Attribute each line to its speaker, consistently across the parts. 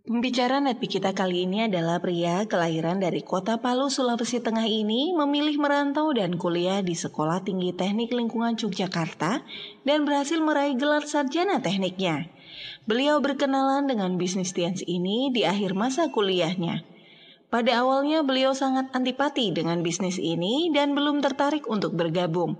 Speaker 1: Pembicara Netpi kita kali ini adalah pria kelahiran dari kota Palu, Sulawesi Tengah ini memilih merantau dan kuliah di Sekolah Tinggi Teknik Lingkungan Yogyakarta dan berhasil meraih gelar sarjana tekniknya. Beliau berkenalan dengan bisnis Tians ini di akhir masa kuliahnya. Pada awalnya beliau sangat antipati dengan bisnis ini dan belum tertarik untuk bergabung.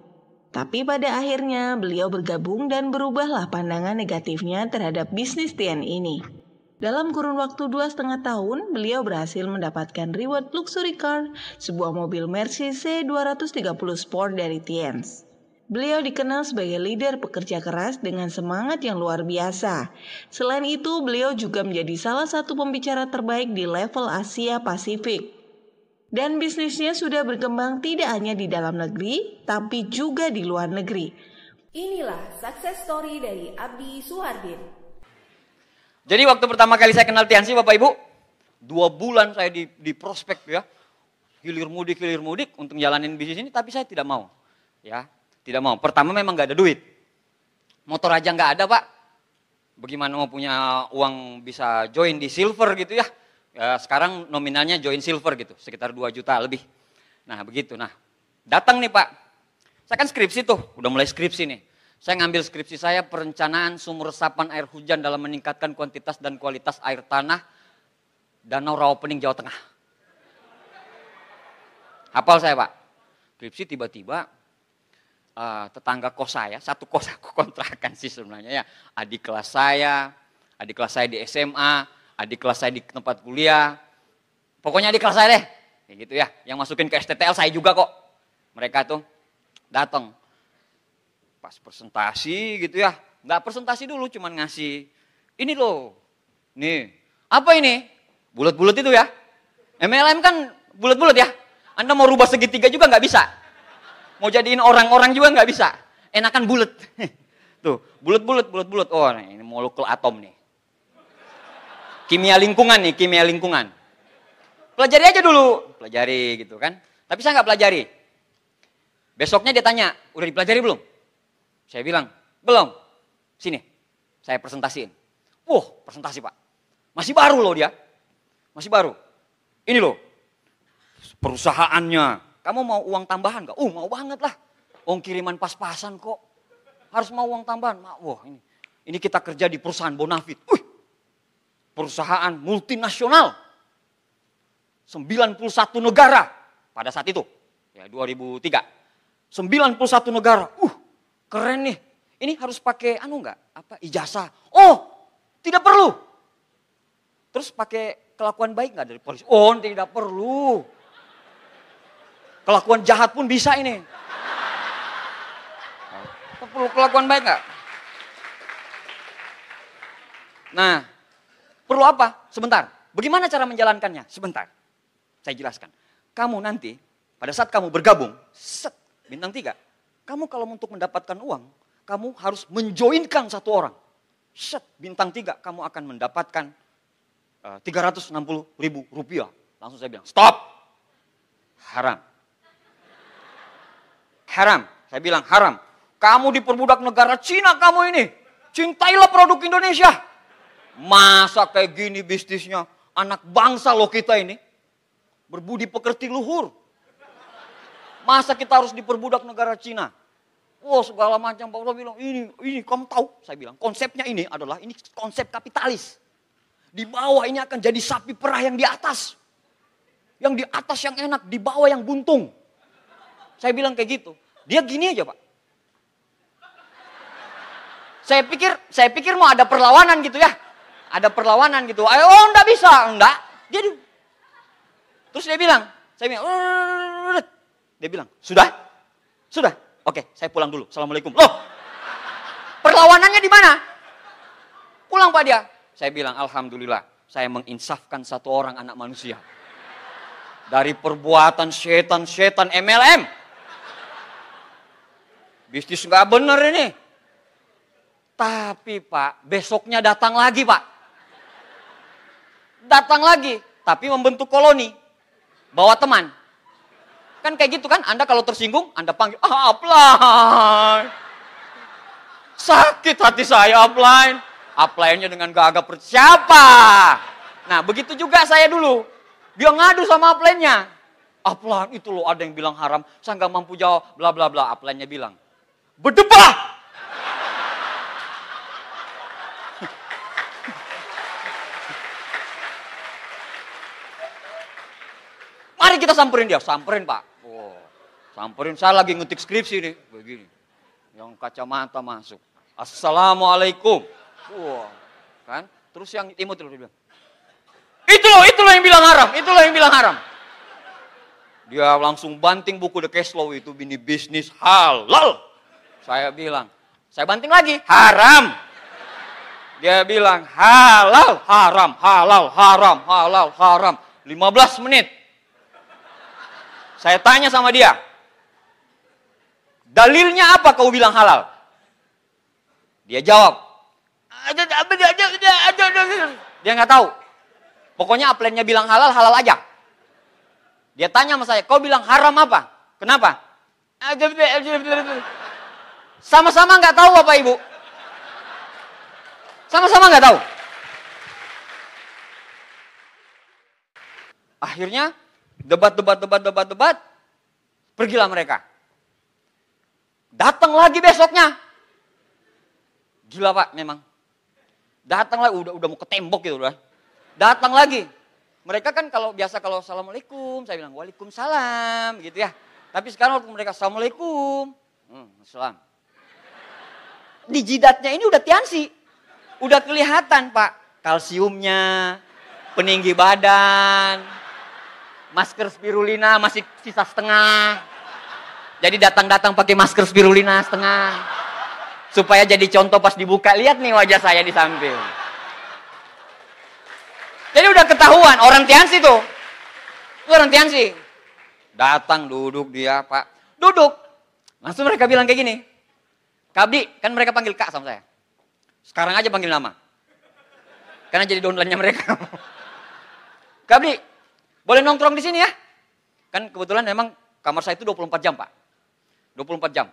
Speaker 1: Tapi pada akhirnya beliau bergabung dan berubahlah pandangan negatifnya terhadap bisnis Tian ini. Dalam kurun waktu 2,5 tahun, beliau berhasil mendapatkan reward luxury car, sebuah mobil Mercedes C230 Sport dari Tiens. Beliau dikenal sebagai leader pekerja keras dengan semangat yang luar biasa. Selain itu, beliau juga menjadi salah satu pembicara terbaik di level Asia Pasifik. Dan bisnisnya sudah berkembang tidak hanya di dalam negeri, tapi juga di luar negeri.
Speaker 2: Inilah success story dari Abdi Suhardin.
Speaker 3: Jadi waktu pertama kali saya kenal Tiansi Bapak Ibu, 2 bulan saya di prospek ya, hilir mudik untuk jalanin bisnis ini, tapi saya tidak mau. Ya, tidak mau. Pertama memang nggak ada duit, motor aja nggak ada Pak. Bagaimana mau punya uang bisa join di silver gitu ya? Ya sekarang nominalnya join silver gitu, sekitar 2 juta lebih. Nah begitu, nah datang nih Pak, saya kan skripsi tuh, udah mulai skripsi nih. Saya ngambil skripsi saya perencanaan sumur resapan air hujan dalam meningkatkan kuantitas dan kualitas air tanah Danau Rawapening Jawa Tengah. Hafal saya Pak. Skripsi tiba-tiba tetangga kos saya, satu kos aku kontrakan sih sebenarnya ya. Adik kelas saya di SMA, adik kelas saya di tempat kuliah. Pokoknya adik kelas saya deh. Kayak gitu ya. Yang masukin ke STTL saya juga kok. Mereka tuh datang. Pas presentasi gitu ya, nggak presentasi dulu, cuman ngasih, ini loh, nih, apa ini? Bulat-bulat itu ya, MLM kan bulat-bulat ya, Anda mau rubah segitiga juga nggak bisa, mau jadiin orang-orang juga nggak bisa, enakan bulat, tuh, bulat-bulat, oh ini molekul atom nih, kimia lingkungan, pelajari aja dulu, pelajari gitu kan, tapi saya nggak pelajari, besoknya dia tanya, udah dipelajari belum? Saya bilang, belum. Sini, saya presentasiin. Wah, presentasi Pak. Masih baru loh dia. Masih baru. Ini loh, perusahaannya. Kamu mau uang tambahan gak? Mau banget lah. Uang kiriman pas-pasan kok. Harus mau uang tambahan. Wah, ini kita kerja di perusahaan Bonafit. Perusahaan multinasional. 91 negara pada saat itu. Ya, 2003. 91 negara. Keren nih, ini harus pakai ijazah. Oh, tidak perlu. Terus pakai kelakuan baik nggak dari polisi? Oh, tidak perlu. Kelakuan jahat pun bisa ini. Perlu kelakuan baik nggak? Nah, perlu apa? Sebentar. Bagaimana cara menjalankannya? Sebentar. Saya jelaskan. Kamu nanti, pada saat kamu bergabung, bintang 3. Kamu kalau untuk mendapatkan uang, kamu harus menjoinkan satu orang. Bintang 3, kamu akan mendapatkan 360.000 rupiah. Langsung saya bilang, stop. Haram. Haram. Saya bilang haram. Kamu diperbudak negara Cina kamu ini. Cintailah produk Indonesia. Masa kayak gini bisnisnya. Anak bangsa loh kita ini. Berbudi pekerti luhur. Masa kita harus diperbudak negara Cina? Segala macam. Pak Allah bilang, ini kamu tahu. Saya bilang, konsepnya ini adalah, ini konsep kapitalis. Di bawah ini akan jadi sapi perah yang di atas. Yang di atas yang enak, di bawah yang buntung. Saya bilang kayak gitu. Dia gini aja Pak. Saya pikir mau ada perlawanan gitu ya. Ada perlawanan gitu. Enggak bisa. Enggak. Terus dia bilang, dia bilang, sudah? Oke, saya pulang dulu. Assalamualaikum. Loh, perlawanannya di mana? Pulang Pak dia. Saya bilang, alhamdulillah, saya menginsafkan satu orang anak manusia. Dari perbuatan setan MLM. Bisnis nggak bener ini. Tapi Pak, besoknya datang lagi Pak. Datang lagi, tapi membentuk koloni. Bawa teman. Kan kayak gitu kan, Anda kalau tersinggung, Anda panggil, upline. Sakit hati saya upline. Upline-nya dengan gagap, siapa? Nah, begitu juga saya dulu. Dia ngadu sama upline-nya. Upline itu loh ada yang bilang haram, saya nggak mampu jawab, bla bla bla. Upline-nya bilang, berdebah! Mari kita samperin dia, samperin Pak. Oh, samperin, saya lagi ngetik skripsi nih, begini. Yang kacamata masuk. Assalamualaikum. Wah, kan? Terus yang imut itu bilang, itu loh yang bilang haram, itu loh yang bilang haram. Dia langsung banting buku The Cash Flow itu, ini bisnis halal. Saya bilang, saya banting lagi, haram. Dia bilang, halal, haram, halal, haram, halal, haram. 15 menit. Saya tanya sama dia, dalilnya apa kau bilang halal? Dia jawab, dia nggak tahu. Pokoknya upline-nya bilang halal, halal aja. Dia tanya sama saya, kau bilang haram apa? Kenapa? Sama-sama nggak tahu Bapak Ibu. Sama-sama nggak tahu. Akhirnya debat. Pergilah mereka. Datang lagi besoknya. Gila Pak memang. Datang lagi, udah mau ke tembok gitu udah. Datang lagi. Mereka kan kalau biasa kalau assalamualaikum, saya bilang waalaikumsalam gitu ya. Tapi sekarang waktu mereka assalamualaikum, assalam. Di jidatnya ini udah tiansi. Udah kelihatan Pak. Kalsiumnya, peninggi badan, masker spirulina masih sisa setengah. Jadi datang-datang pakai masker spirulina setengah. Supaya jadi contoh pas dibuka, lihat nih wajah saya di samping. Jadi udah ketahuan, orang Tiansi tuh. Orang Tiansi. Datang, duduk dia, Pak. Duduk. Langsung mereka bilang kayak gini. Kabdi, kan mereka panggil Kak sama saya. Sekarang aja panggil nama. Karena jadi downline-nya mereka. Kabdi, boleh nongkrong di sini ya? Kan kebetulan memang kamar saya itu 24 jam, Pak. 24 jam.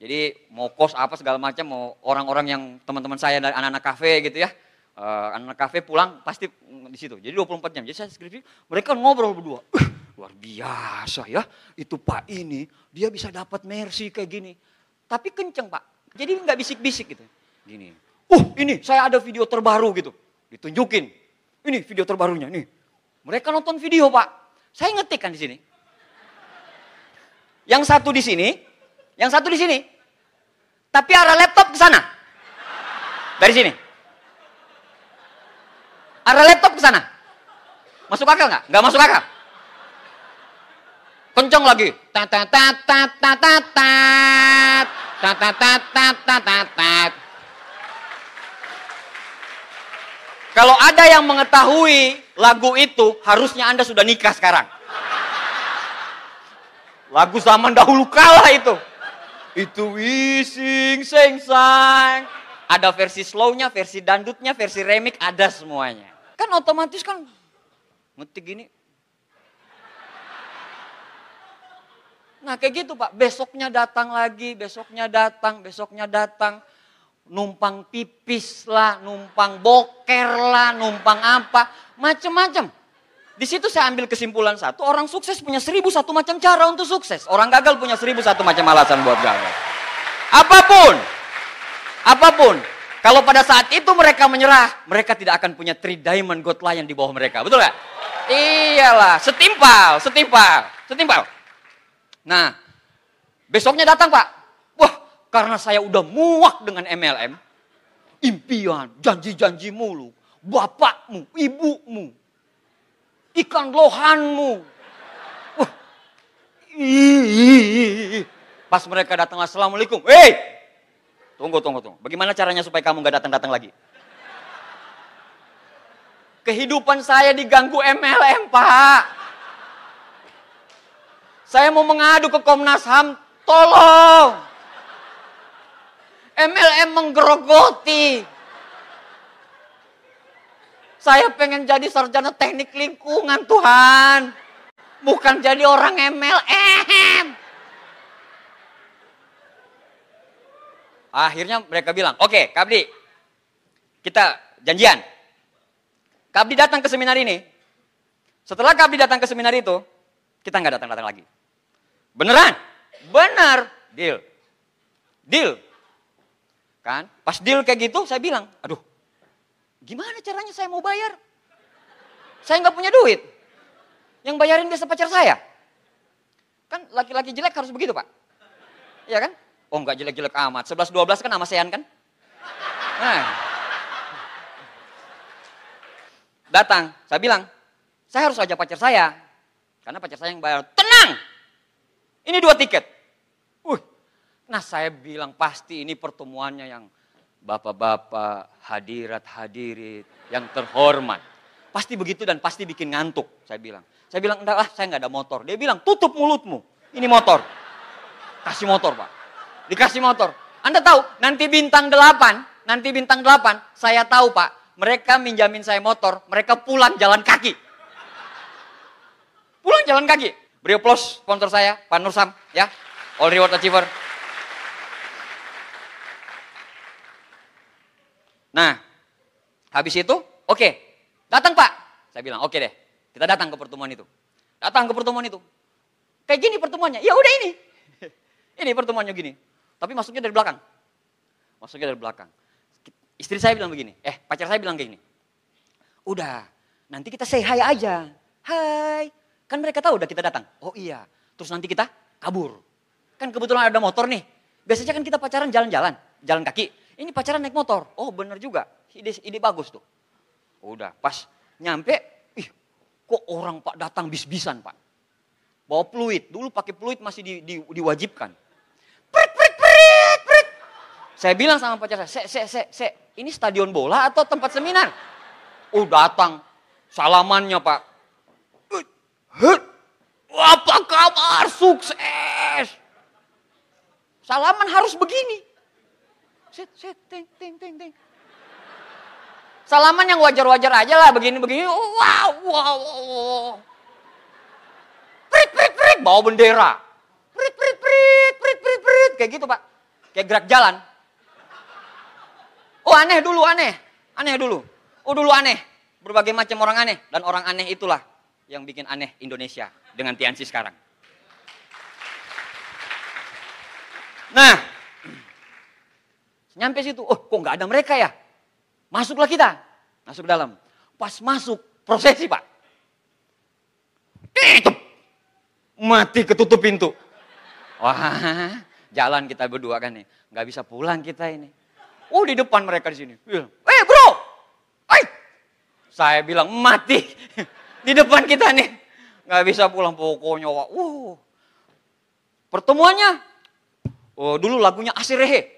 Speaker 3: Jadi mau kos apa segala macam, mau orang-orang yang teman-teman saya dari anak-anak kafe gitu ya. Anak-anak kafe pulang pasti di situ. Jadi 24 jam. Jadi saya skripsi, mereka ngobrol berdua. Luar biasa ya. Itu Pak ini, dia bisa dapat mercy kayak gini. Tapi kenceng Pak. Jadi nggak bisik-bisik gitu. Gini. Ini saya ada video terbaru gitu. Ditunjukin. Ini video terbarunya nih. Mereka nonton video Pak. Saya ngetik kan di sini. Yang satu di sini, yang satu di sini. Tapi arah laptop ke sana. Dari sini. Arah laptop ke sana. Masuk akal nggak? Nggak masuk akal. Kenceng lagi. Kalau ada yang mengetahui lagu itu, harusnya Anda sudah nikah sekarang. Lagu zaman dahulu kala itu. Itu wising, seng-sang. Ada versi slownya, versi dangdutnya, versi remix, ada semuanya. Kan otomatis kan ngetik gini. Nah kayak gitu Pak, besoknya datang lagi, besoknya datang. Numpang pipis lah, numpang boker lah, numpang apa, macem-macem. Di situ saya ambil kesimpulan satu, orang sukses punya 1001 macam cara untuk sukses. Orang gagal punya 1001 macam alasan buat gagal. Apapun. Kalau pada saat itu mereka menyerah, mereka tidak akan punya 3 diamond god lion di bawah mereka. Betul gak? Iyalah, setimpal. Nah, besoknya datang Pak. Wah, karena saya udah muak dengan MLM, impian, janji-janji mulu, bapakmu, ibumu, ikan lohanmu. Wah. Pas mereka datang, assalamualaikum. Tunggu. Bagaimana caranya supaya kamu gak datang-datang lagi? Kehidupan saya diganggu MLM, Pak. Saya mau mengadu ke Komnas HAM, tolong. MLM menggerogoti. Saya pengen jadi sarjana teknik lingkungan, Tuhan. Bukan jadi orang MLM. Akhirnya mereka bilang, oke, Kabdi, kita janjian. Kak Abdi datang ke seminar ini. Setelah Kak Abdi datang ke seminar itu, kita nggak datang-datang lagi. Beneran? Benar. Deal. Deal. Kan? Pas deal kayak gitu, saya bilang, aduh, gimana caranya saya mau bayar? Saya nggak punya duit. Yang bayarin biasa pacar saya. Kan laki-laki jelek harus begitu, Pak. Iya kan? Oh, nggak jelek-jelek amat. 11-12 kan sama Sean kan? Nah. Datang, saya bilang, saya harus ajak pacar saya. Karena pacar saya yang bayar. Tenang! Ini 2 tiket. Nah saya bilang pasti ini pertemuannya yang bapak-bapak, hadirat-hadirit, yang terhormat. Pasti begitu dan pasti bikin ngantuk, saya bilang. Saya bilang, enggak lah, saya nggak ada motor. Dia bilang, tutup mulutmu, ini motor. Kasih motor, Pak. Dikasih motor. Anda tahu, nanti bintang 8, saya tahu, Pak, mereka minjamin saya motor, mereka pulang jalan kaki. Pulang jalan kaki. Beri aplaus sponsor saya, Pak Nursam, ya. All Reward Achiever. Nah, habis itu, oke, datang Pak. Saya bilang, oke deh, kita datang ke pertemuan itu. Datang ke pertemuan itu. Kayak gini pertemuannya, ya udah ini. Ini pertemuannya gini. Tapi masuknya dari belakang. Masuknya dari belakang. Istri saya bilang begini, pacar saya bilang kayak gini. Udah, nanti kita say hi aja. Hai, kan mereka tahu udah kita datang. Oh iya, terus nanti kita kabur. Kan kebetulan ada motor nih. Biasanya kan kita pacaran jalan-jalan, jalan kaki. Ini pacaran naik motor. Oh bener juga, ide bagus tuh. Udah, pas nyampe, kok orang Pak datang bis-bisan Pak. Bawa peluit, dulu pakai peluit masih diwajibkan. Prit. Saya bilang sama pacar saya, ini stadion bola atau tempat seminar? Datang, salamannya Pak. Apa kabar? Sukses. Salaman harus begini. Sit, ting. Salaman yang wajar-wajar aja lah, begini-begini. Wow. Prit. Bawa bendera. Prit. Kayak gitu Pak. Kayak gerak jalan. Oh aneh dulu. Dulu aneh. Berbagai macam orang aneh. Dan orang aneh itulah yang bikin aneh Indonesia dengan Tiansi sekarang. Nah, nyampe situ, kok nggak ada mereka ya? Masuklah kita, masuk dalam. Pas masuk, prosesi Pak. Mati ketutup pintu. Wah, jalan kita berdua kan nih, nggak bisa pulang kita ini. Di depan mereka di sini. Bro, saya bilang mati di depan kita nih, nggak bisa pulang pokoknya. Pertemuannya, dulu lagunya Asirehe,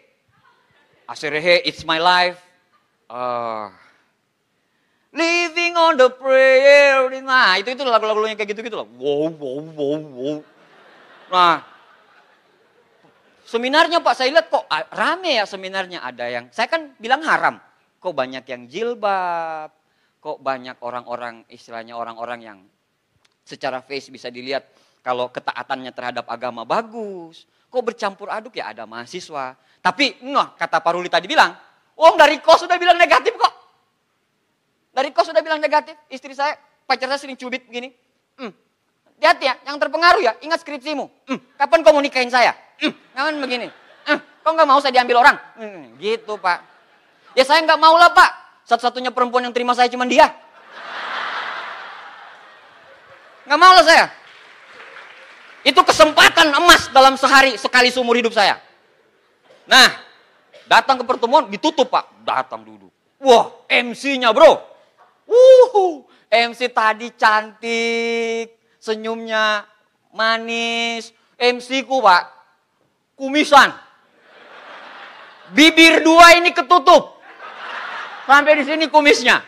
Speaker 3: It's My Life. Living on the prayer. Nah, itu lagu-lagunya kayak gitu-gitu lah. Wow. Nah, seminarnya Pak, saya lihat kok rame ya seminarnya. Ada yang, saya kan bilang haram. Kok banyak yang jilbab. Kok banyak orang-orang, istilahnya orang-orang yang secara face bisa dilihat kalau ketaatannya terhadap agama bagus. Kok bercampur aduk ya, ada mahasiswa. Tapi, kata Pak Ruli tadi bilang, dari kos sudah bilang negatif kok. Dari kos sudah bilang negatif. Istri saya, pacar saya sering cubit begini. Hati-hati ya, yang terpengaruh ya, ingat skripsimu. Kapan kau mau nikahin saya? Kapan begini? Kok nggak mau saya diambil orang? Gitu Pak. Ya saya nggak mau lah Pak. Satu-satunya perempuan yang terima saya cuma dia. Nggak mau lah saya. Itu kesempatan emas dalam sehari, sekali seumur hidup saya. Nah, datang ke pertemuan, ditutup Pak. Datang duduk. Wah, MC-nya bro. MC tadi cantik, senyumnya manis. MC-ku Pak, kumisan. Bibir 2 ini ketutup. Sampai di sini kumisnya.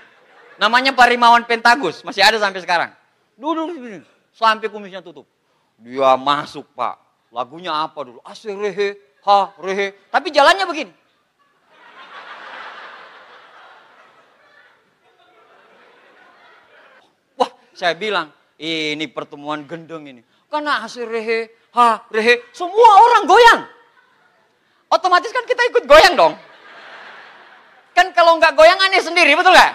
Speaker 3: Namanya Pak Rimawan Pentagus, masih ada sampai sekarang. Duduk di sini, sampai kumisnya tutup. Dia masuk Pak. Lagunya apa dulu? Asirehe, rehe. Tapi jalannya begini. Wah, saya bilang, ini pertemuan gendeng ini. Karena asirehe, rehe, semua orang goyang. Otomatis kan kita ikut goyang dong. Kan kalau nggak goyang aneh sendiri, betul nggak?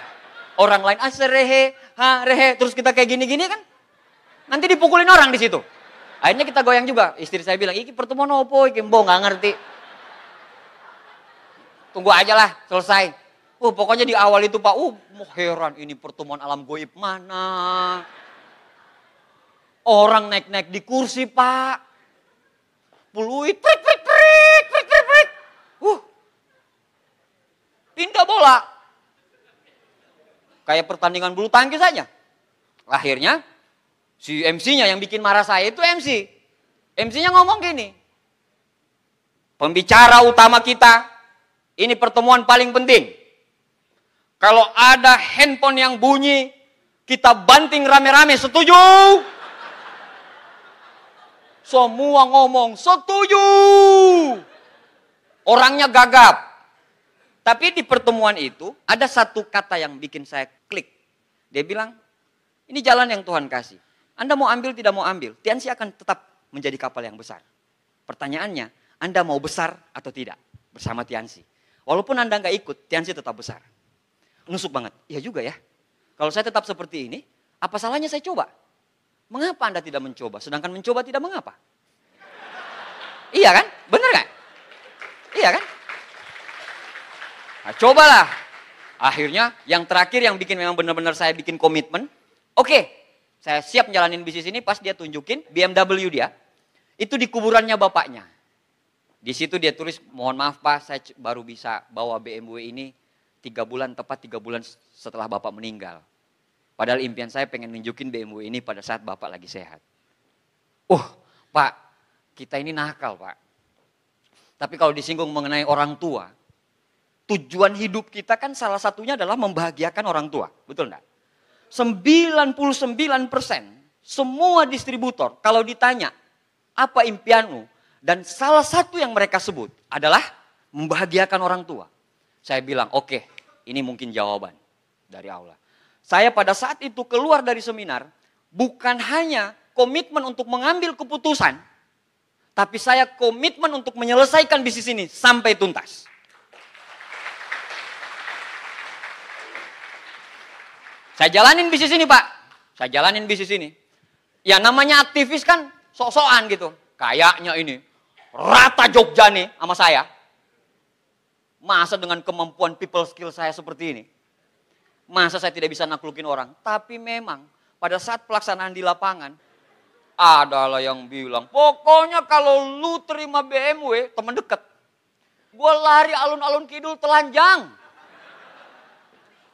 Speaker 3: Orang lain rehe, rehe, terus kita kayak gini-gini kan. Nanti dipukulin orang di situ. Akhirnya kita goyang juga. Istri saya bilang, iki pertemuan opo, iki mbok nggak ngerti. Tunggu aja lah, selesai. Pokoknya di awal itu Pak, mau heran ini pertemuan alam goib mana. Orang naik-naik di kursi Pak. Peluit, prik. Pindah bola. Kayak pertandingan bulu tangkis saja. Akhirnya si MC-nya yang bikin marah saya itu MC. MC-nya ngomong gini. Pembicara utama kita, ini pertemuan paling penting. Kalau ada handphone yang bunyi, kita banting rame-rame, setuju? Semua ngomong, setuju. Orangnya gagap. Tapi di pertemuan itu ada satu kata yang bikin saya klik. Dia bilang, ini jalan yang Tuhan kasih. Anda mau ambil, tidak mau ambil. Tiansi akan tetap menjadi kapal yang besar. Pertanyaannya, Anda mau besar atau tidak bersama Tiansi? Walaupun Anda nggak ikut, Tiansi tetap besar. Nusuk banget. Iya juga ya. Kalau saya tetap seperti ini, apa salahnya saya coba? Mengapa Anda tidak mencoba? Sedangkan mencoba tidak mengapa. Iya kan? Benar nggak? Iya kan? Nah, cobalah. Akhirnya yang terakhir yang bikin memang benar-benar saya bikin komitmen. Oke, saya siap menjalanin bisnis ini pas dia tunjukin BMW dia. Itu di kuburannya bapaknya. Di situ dia tulis, mohon maaf Pak, saya baru bisa bawa BMW ini 3 bulan, tepat 3 bulan setelah bapak meninggal. Padahal impian saya pengen nunjukin BMW ini pada saat bapak lagi sehat. Pak, kita ini nakal Pak. Tapi kalau disinggung mengenai orang tua, tujuan hidup kita kan salah satunya adalah membahagiakan orang tua. Betul enggak? 99% semua distributor kalau ditanya apa impianmu, dan salah satu yang mereka sebut adalah membahagiakan orang tua. Saya bilang oke, ini mungkin jawaban dari Allah. Saya pada saat itu keluar dari seminar bukan hanya komitmen untuk mengambil keputusan, tapi saya komitmen untuk menyelesaikan bisnis ini sampai tuntas. Saya jalanin bisnis ini Pak. Saya jalanin bisnis ini. Ya namanya aktivis kan sok-sokan gitu. Kayaknya ini rata Jogja nih sama saya. Masa dengan kemampuan people skill saya seperti ini. Masa saya tidak bisa naklukin orang. Tapi memang pada saat pelaksanaan di lapangan. Adalah yang bilang, pokoknya kalau lu terima BMW, teman dekat. Gue lari alun-alun kidul telanjang.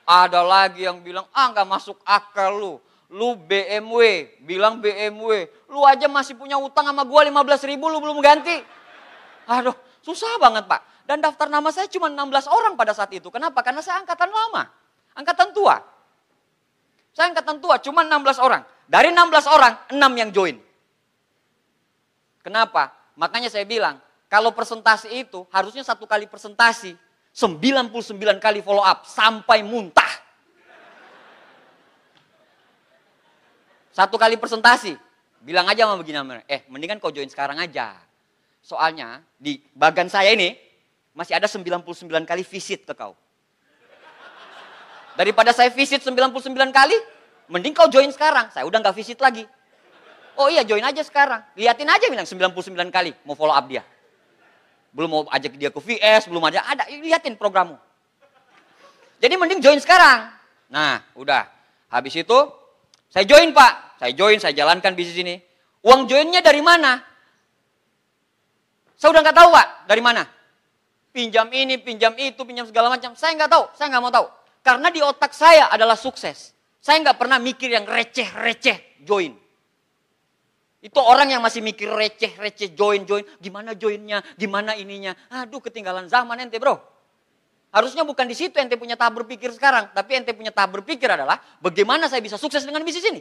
Speaker 3: Ada lagi yang bilang, nggak masuk akal lu. Lu BMW, bilang BMW. Lu aja masih punya utang sama gua 15.000, lu belum ganti. Aduh, susah banget Pak. Dan daftar nama saya cuma 16 orang pada saat itu. Kenapa? Karena saya angkatan lama. Angkatan tua. Saya angkatan tua, cuma 16 orang. Dari 16 orang, 6 yang join. Kenapa? Makanya saya bilang, kalau presentasi itu harusnya 1 kali presentasi. 99 kali follow up sampai muntah. 1 kali presentasi, bilang aja sama begini, mendingan kau join sekarang aja. Soalnya di bagan saya ini masih ada 99 kali visit ke kau. Daripada saya visit 99 kali, mending kau join sekarang. Saya udah nggak visit lagi. Oh iya, join aja sekarang. Liatin aja bilang 99 kali mau follow up dia. Belum mau ajak dia ke VS, belum ada, liatin programmu. Jadi mending join sekarang. Nah, udah. Habis itu, saya join Pak. Saya jalankan bisnis ini. Uang joinnya dari mana? Saya udah nggak tahu Pak, dari mana. Pinjam ini, pinjam itu, pinjam segala macam. Saya nggak tahu, saya nggak mau tahu. Karena di otak saya adalah sukses. Saya nggak pernah mikir yang receh-receh join. Itu orang yang masih mikir receh-receh join. Gimana joinnya, gimana ininya. Aduh, ketinggalan zaman ente bro. Harusnya bukan di situ ente punya tahap berpikir sekarang. Tapi ente punya tahap berpikir adalah bagaimana saya bisa sukses dengan bisnis ini.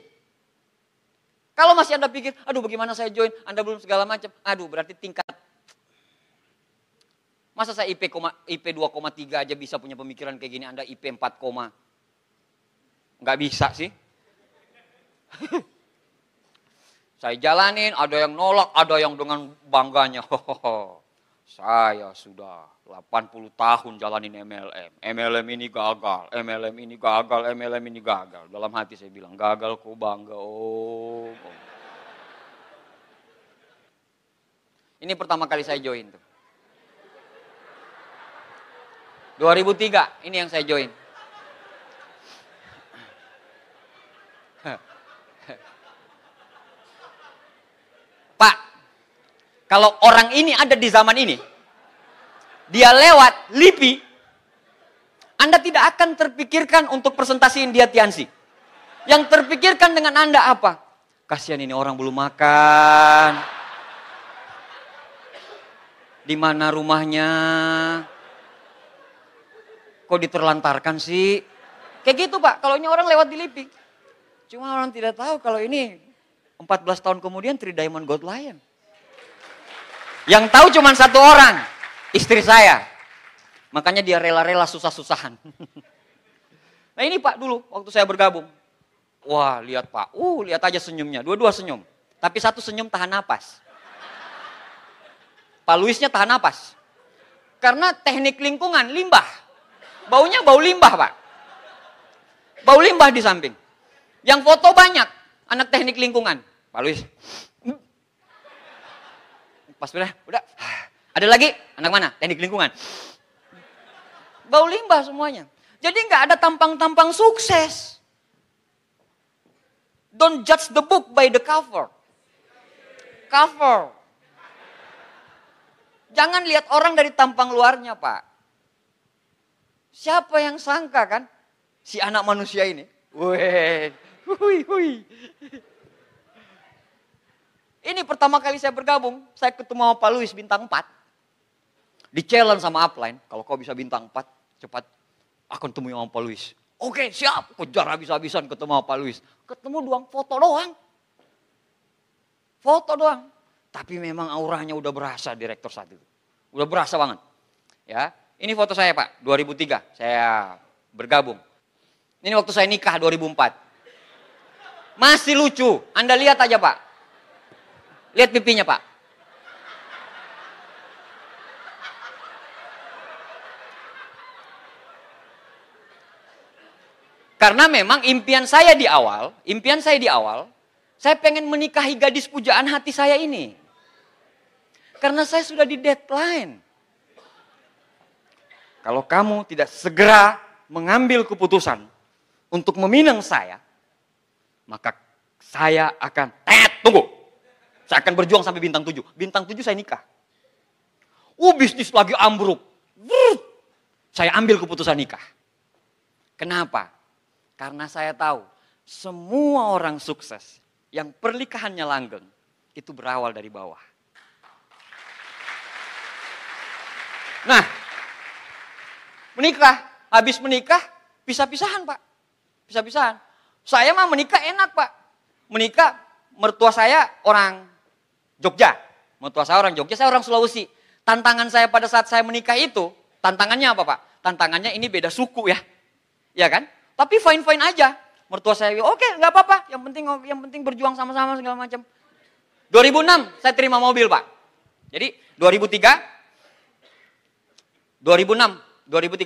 Speaker 3: Kalau masih Anda pikir, aduh bagaimana saya join, Anda belum segala macam. Aduh, berarti tingkat. Masa saya IP 2,3 aja bisa punya pemikiran kayak gini, Anda IP 4, nggak bisa sih. Saya jalanin, ada yang nolak, ada yang dengan bangganya. Saya sudah 80 tahun jalanin MLM. MLM ini gagal, MLM ini gagal, MLM ini gagal. Dalam hati saya bilang, gagal kok bangga. Oh. Ini pertama kali saya join tuh. 2003, ini yang saya join. Pak, kalau orang ini ada di zaman ini, dia lewat LIPI, Anda tidak akan terpikirkan untuk presentasiin dia Tiansi. Yang terpikirkan dengan Anda apa? Kasihan ini orang belum makan. Di mana rumahnya? Kok diterlantarkan sih? Kayak gitu Pak, kalau ini orang lewat di LIPI. Cuma orang tidak tahu kalau ini 14 tahun kemudian Three Diamond Gold Lion. Yang tahu cuma satu orang, istri saya. Makanya dia rela-rela susah-susahan. Nah ini Pak dulu, waktu saya bergabung. Wah lihat Pak, lihat aja senyumnya, dua-dua senyum. Tapi satu senyum tahan napas. Pak Luisnya tahan napas. Karena teknik lingkungan, limbah. Baunya bau limbah Pak. Bau limbah di samping. Yang foto banyak, anak teknik lingkungan. Pak Luis. Pas udah. Ada lagi, anak mana? Teknik lingkungan. Bau limbah semuanya. Jadi nggak ada tampang-tampang sukses. Don't judge the book by the cover. Cover. Jangan lihat orang dari tampang luarnya, Pak. Siapa yang sangka kan? Si anak manusia ini. Weh. Hui. Ini pertama kali saya bergabung, saya ketemu sama Pak Luis bintang 4. Di challenge sama upline, kalau kau bisa bintang 4, cepat akan temui sama Pak Luis. Oke, siap. Kejar habis-habisan ketemu sama Pak Luis. Ketemu doang, foto doang. Foto doang. Tapi memang auranya udah berasa direktur saat itu. Udah berasa banget. Ya, ini foto saya Pak, 2003 saya bergabung. Ini waktu saya nikah 2004. Masih lucu, Anda lihat aja Pak. Lihat pipinya Pak. Karena memang impian saya di awal, saya pengen menikahi gadis pujaan hati saya ini. Karena saya sudah di deadline. Kalau kamu tidak segera mengambil keputusan untuk meminang saya, maka saya akan, tunggu. Saya akan berjuang sampai bintang 7. Bintang 7 saya nikah. Bisnis lagi ambruk. Saya ambil keputusan nikah. Kenapa? Karena saya tahu semua orang sukses yang pernikahannya langgeng itu berawal dari bawah. Nah, menikah, habis menikah pisah-pisahan Pak. Pisah-pisahan. Saya mah menikah enak Pak. Menikah mertua saya orang Jogja. Mertua saya orang Jogja, saya orang Sulawesi. Tantangan saya pada saat saya menikah itu, tantangannya apa Pak? Tantangannya ini beda suku ya. Ya kan? Tapi fine-fine aja. Mertua saya, oke, nggak apa-apa. Yang penting berjuang sama-sama segala macam. 2006 saya terima mobil Pak. Jadi 2003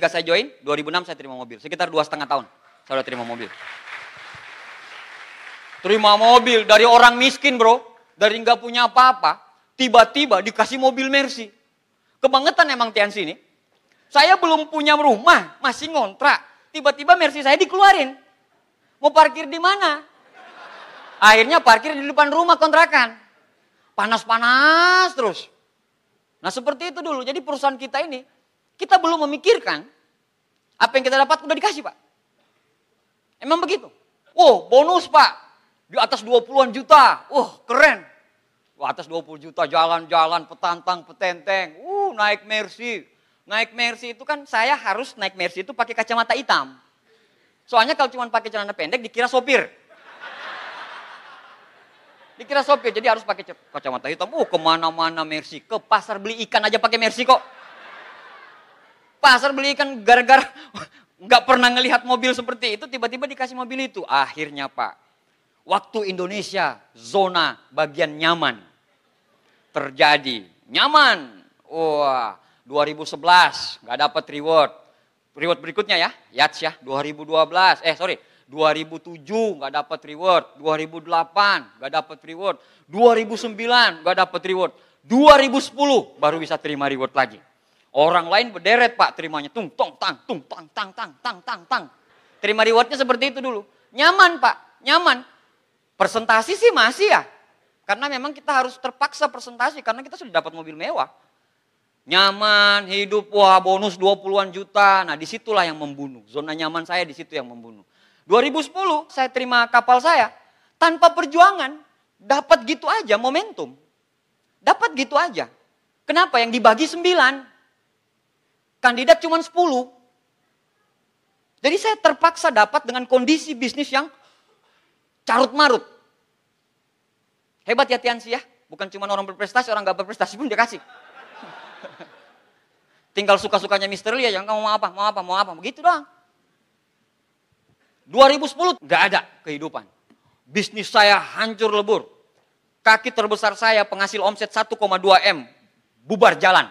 Speaker 3: saya join, 2006 saya terima mobil. Sekitar 2,5 tahun saya udah terima mobil. Terima mobil dari orang miskin bro. Dari nggak punya apa-apa. Tiba-tiba dikasih mobil Mercy. Kebangetan emang Tiansi ini. Saya belum punya rumah, masih ngontrak. Tiba-tiba Mercy saya dikeluarin. Mau parkir di mana? Akhirnya parkir di depan rumah kontrakan. Panas-panas terus. Nah seperti itu dulu. Jadi perusahaan kita ini, kita belum memikirkan apa yang kita dapat udah dikasih Pak. Emang begitu. Bonus Pak. Di atas 20-an juta. Keren. Atas 20 juta jalan-jalan, petantang, petenteng. Naik Mercy. Naik Mercy itu kan saya harus naik Mercy itu pakai kacamata hitam. Soalnya kalau cuma pakai celana pendek dikira sopir. Dikira sopir, jadi harus pakai kacamata hitam. Kemana-mana Mercy. Ke pasar beli ikan aja pakai Mercy kok. Pasar beli ikan gara-gara nggak pernah ngelihat mobil seperti itu, tiba-tiba dikasih mobil itu. Akhirnya Pak, waktu Indonesia zona bagian nyaman terjadi. Nyaman. Wah, 2011 nggak dapat reward. Reward berikutnya ya, Yachts ya, 2007 nggak dapat reward, 2008 nggak dapat reward, 2009 nggak dapat reward, 2010 baru bisa terima reward lagi. Orang lain berderet Pak terimanya, tung tong tang, tung tang tang tang tang tang tang. Terima rewardnya seperti itu dulu. Nyaman Pak, nyaman. Presentasi sih masih ya, karena memang kita harus terpaksa presentasi karena kita sudah dapat mobil mewah. Nyaman, hidup, wah bonus 20-an juta. Nah disitulah yang membunuh. Zona nyaman saya di situ yang membunuh. 2010 saya terima kapal saya. Tanpa perjuangan. Dapat gitu aja momentum. Dapat gitu aja. Kenapa? Yang dibagi 9. Kandidat cuma 10. Jadi saya terpaksa dapat dengan kondisi bisnis yang carut marut. Hebat ya Tiansi ya. Bukan cuma orang berprestasi, orang gak berprestasi pun dia kasih. Tinggal suka-sukanya Mr. Lee aja, kamu mau apa, begitu doang. 2010 gak ada kehidupan. Bisnis saya hancur lebur. Kaki terbesar saya penghasil omset 1,2 M, bubar jalan.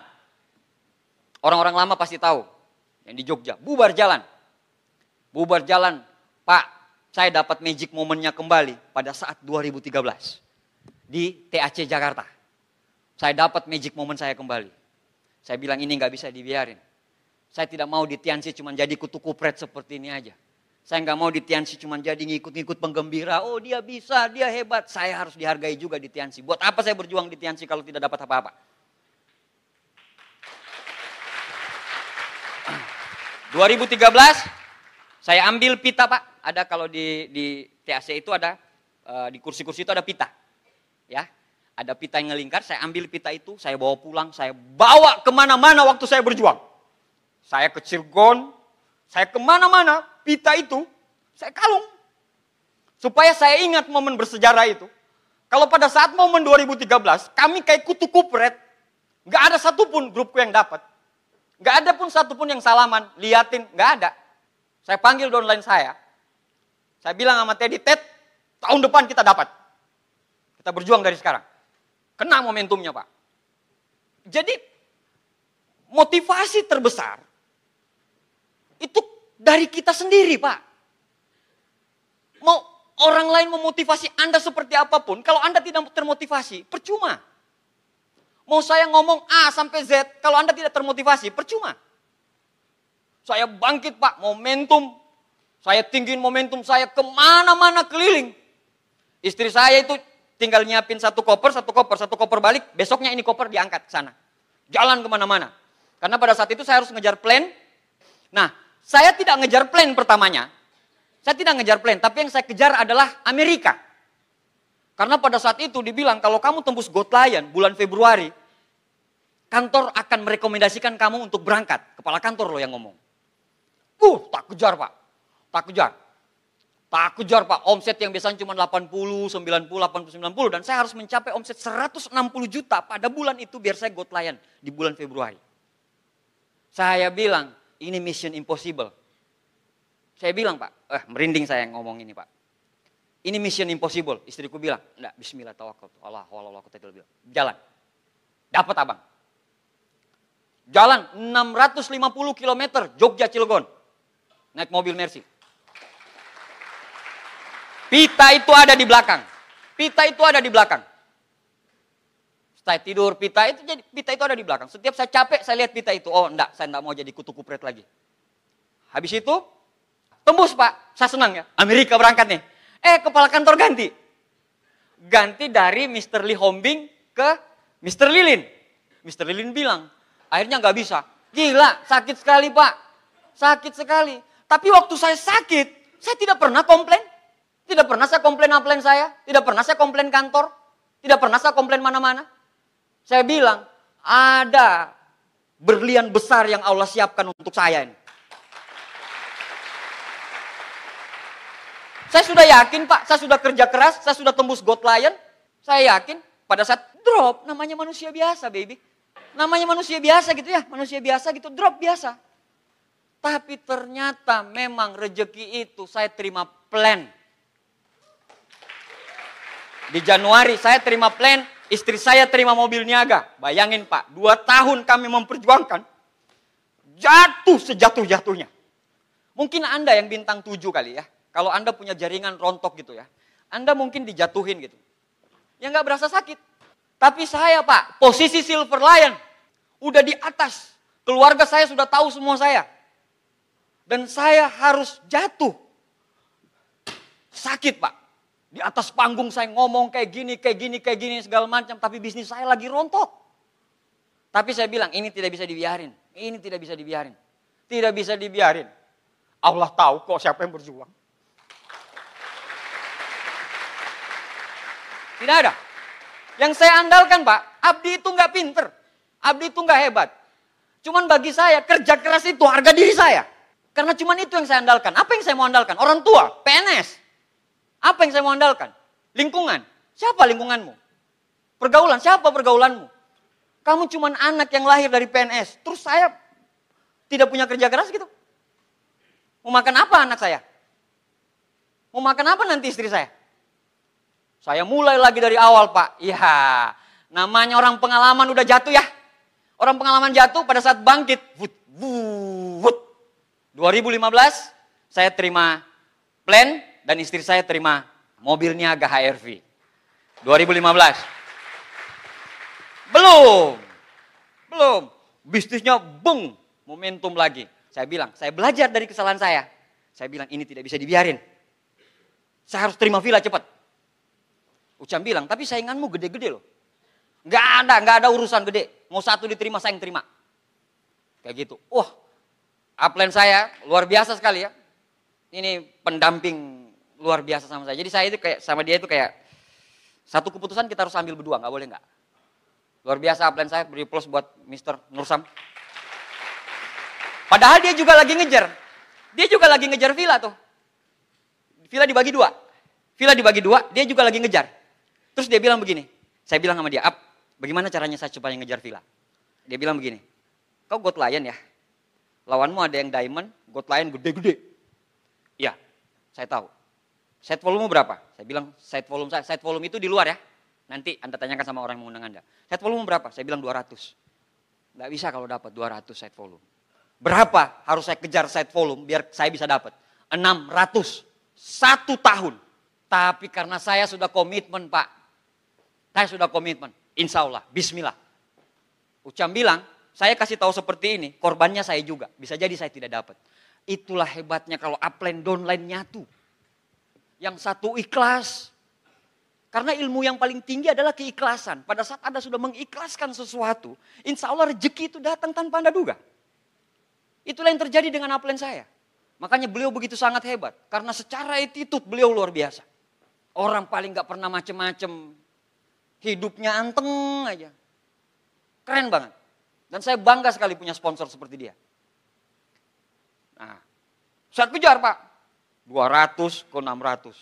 Speaker 3: Orang-orang lama pasti tahu, yang di Jogja, bubar jalan. Bubar jalan, Pak, saya dapat magic momennya kembali pada saat 2013 di TAC Jakarta. Saya dapat magic moment saya kembali. Saya bilang ini nggak bisa dibiarin. Saya tidak mau di Tiansi cuma jadi kutu kupret seperti ini aja. Saya nggak mau di Tiansi cuma jadi ngikut-ngikut penggembira. Oh dia bisa, dia hebat. Saya harus dihargai juga di Tiansi. Buat apa saya berjuang di Tiansi kalau tidak dapat apa-apa? 2013 saya ambil pita Pak. Ada kalau di TAC itu ada di kursi-kursi itu ada pita. Ya. Ada pita yang ngelingkar, saya ambil pita itu, saya bawa pulang, saya bawa kemana-mana waktu saya berjuang. Saya ke Cirebon, saya kemana-mana, pita itu, saya kalung. Supaya saya ingat momen bersejarah itu. Kalau pada saat momen 2013, kami kayak kutu kupret, gak ada satupun grupku yang dapat. Gak ada pun satupun yang salaman, liatin, gak ada. Saya panggil downline saya bilang sama Teddy, Ted, tahun depan kita dapat. Kita berjuang dari sekarang. Kena momentumnya Pak. Jadi motivasi terbesar itu dari kita sendiri Pak. Mau orang lain memotivasi Anda seperti apapun, kalau Anda tidak termotivasi, percuma. Mau saya ngomong A sampai Z, kalau Anda tidak termotivasi, percuma. Saya bangkit Pak, momentum. Saya tinggiin momentum saya kemana-mana keliling. Istri saya itu tinggal nyiapin satu koper balik, besoknya ini koper diangkat ke sana. Jalan kemana-mana. Karena pada saat itu saya harus ngejar plan. Nah, saya tidak ngejar plan pertamanya. Saya tidak ngejar plan, tapi yang saya kejar adalah Amerika. Karena pada saat itu dibilang, kalau kamu tembus Got Lion bulan Februari, kantor akan merekomendasikan kamu untuk berangkat. Kepala kantor loh yang ngomong. Tak kejar Pak, tak kejar. Tak kejar Pak, omset yang biasanya cuma 80, 90, 80, 90. Dan saya harus mencapai omset 160 juta pada bulan itu biar saya Got Lion di bulan Februari. Saya bilang, ini mission impossible. Saya bilang Pak, merinding saya ngomong ini Pak. Ini mission impossible. Istriku bilang, enggak, bismillah tawakal. Allah, bilang, jalan. Dapat abang. Jalan 650 km Jogja Cilegon. Naik mobil Mercy. Pita itu ada di belakang. Pita itu ada di belakang. Saya tidur, pita itu ada di belakang. Setiap saya capek, saya lihat pita itu. Oh enggak, saya enggak mau jadi kutu kupret lagi. Habis itu, tembus Pak. Saya senang ya. Amerika berangkat nih. Kepala kantor ganti. Ganti dari Mr. Lee Hombing ke Mr. Lilin. Mr. Lilin bilang, akhirnya nggak bisa. Gila, sakit sekali Pak. Sakit sekali. Tapi waktu saya sakit, saya tidak pernah komplain. Tidak pernah saya komplain upline saya. Tidak pernah saya komplain kantor. Tidak pernah saya komplain mana-mana. Saya bilang, ada berlian besar yang Allah siapkan untuk saya ini. Saya sudah yakin Pak, saya sudah kerja keras, saya sudah tembus Got Lion. Saya yakin pada saat drop, namanya manusia biasa baby. Namanya manusia biasa gitu ya, manusia biasa gitu, drop biasa. Tapi ternyata memang rezeki itu saya terima plan. Di Januari saya terima plan, Istri saya terima mobil niaga. Bayangin Pak, 2 tahun kami memperjuangkan. Jatuh sejatuh-jatuhnya. Mungkin Anda yang bintang 7 kali ya. Kalau Anda punya jaringan rontok gitu ya. Anda mungkin dijatuhin gitu. Ya nggak berasa sakit. Tapi saya Pak, posisi silver lion. Udah di atas. Keluarga saya sudah tahu semua saya. Dan saya harus jatuh. Sakit Pak. Di atas panggung saya ngomong kayak gini, segala macam. Tapi bisnis saya lagi rontok. Tapi saya bilang, ini tidak bisa dibiarin. Ini tidak bisa dibiarin. Tidak bisa dibiarin. Allah tahu kok siapa yang berjuang. Tidak ada. Yang saya andalkan Pak, Abdi itu nggak pinter. Abdi itu nggak hebat. Cuman bagi saya, kerja keras itu harga diri saya. Karena cuman itu yang saya andalkan. Apa yang saya mau andalkan? Orang tua, PNS. Apa yang saya mau andalkan? Lingkungan. Siapa lingkunganmu? Pergaulan. Siapa pergaulanmu? Kamu cuman anak yang lahir dari PNS. Terus saya tidak punya kerja keras gitu. Mau makan apa anak saya? Mau makan apa nanti istri saya? Saya mulai lagi dari awal Pak. Ya, namanya orang pengalaman udah jatuh ya. Orang pengalaman jatuh pada saat bangkit. 2015 saya terima plan. Dan istri saya terima mobil niaga HRV. 2015. Belum. Bisnisnya bung. Momentum lagi. Saya bilang, saya belajar dari kesalahan saya. Saya bilang, ini tidak bisa dibiarin. Saya harus terima villa cepat. Ucam bilang, tapi sainganmu gede-gede loh. Nggak ada urusan gede. Mau satu diterima, saya yang terima. Kayak gitu. Wah, upline saya luar biasa sekali ya. Ini pendamping luar biasa sama saya. Jadi saya itu kayak sama dia itu kayak satu keputusan kita harus ambil berdua, nggak boleh nggak. Luar biasa upline saya, beri plus buat Mr. Nursam. Padahal dia juga lagi ngejar. Dia juga lagi ngejar villa tuh. Villa dibagi 2. Villa dibagi 2, dia juga lagi ngejar. Terus dia bilang begini. Saya bilang sama dia, bagaimana caranya saya supaya ngejar villa? Dia bilang begini. Kau God Lion ya? Lawanmu ada yang diamond, God Lion gede-gede. Iya, saya tahu. Set volume berapa? Saya bilang set volume itu di luar ya. Nanti Anda tanyakan sama orang yang mengundang Anda. Set volume berapa? Saya bilang 200. Nggak bisa kalau dapat 200 set volume. Berapa harus saya kejar set volume biar saya bisa dapat? 600. 1 tahun. Tapi karena saya sudah komitmen Pak. Saya sudah komitmen. Insya Allah. Bismillah. Ucam bilang, saya kasih tahu seperti ini. Korbannya saya juga. Bisa jadi saya tidak dapat. Itulah hebatnya kalau upline downline nyatu. Yang satu ikhlas. Karena ilmu yang paling tinggi adalah keikhlasan. Pada saat Anda sudah mengikhlaskan sesuatu, insya Allah rezeki itu datang tanpa Anda duga. Itulah yang terjadi dengan upline saya. Makanya beliau begitu sangat hebat. Karena secara attitude beliau luar biasa. Orang paling gak pernah macem-macem. Hidupnya anteng aja. Keren banget. Dan saya bangga sekali punya sponsor seperti dia. Nah, saya kejar Pak. 200 ke 600.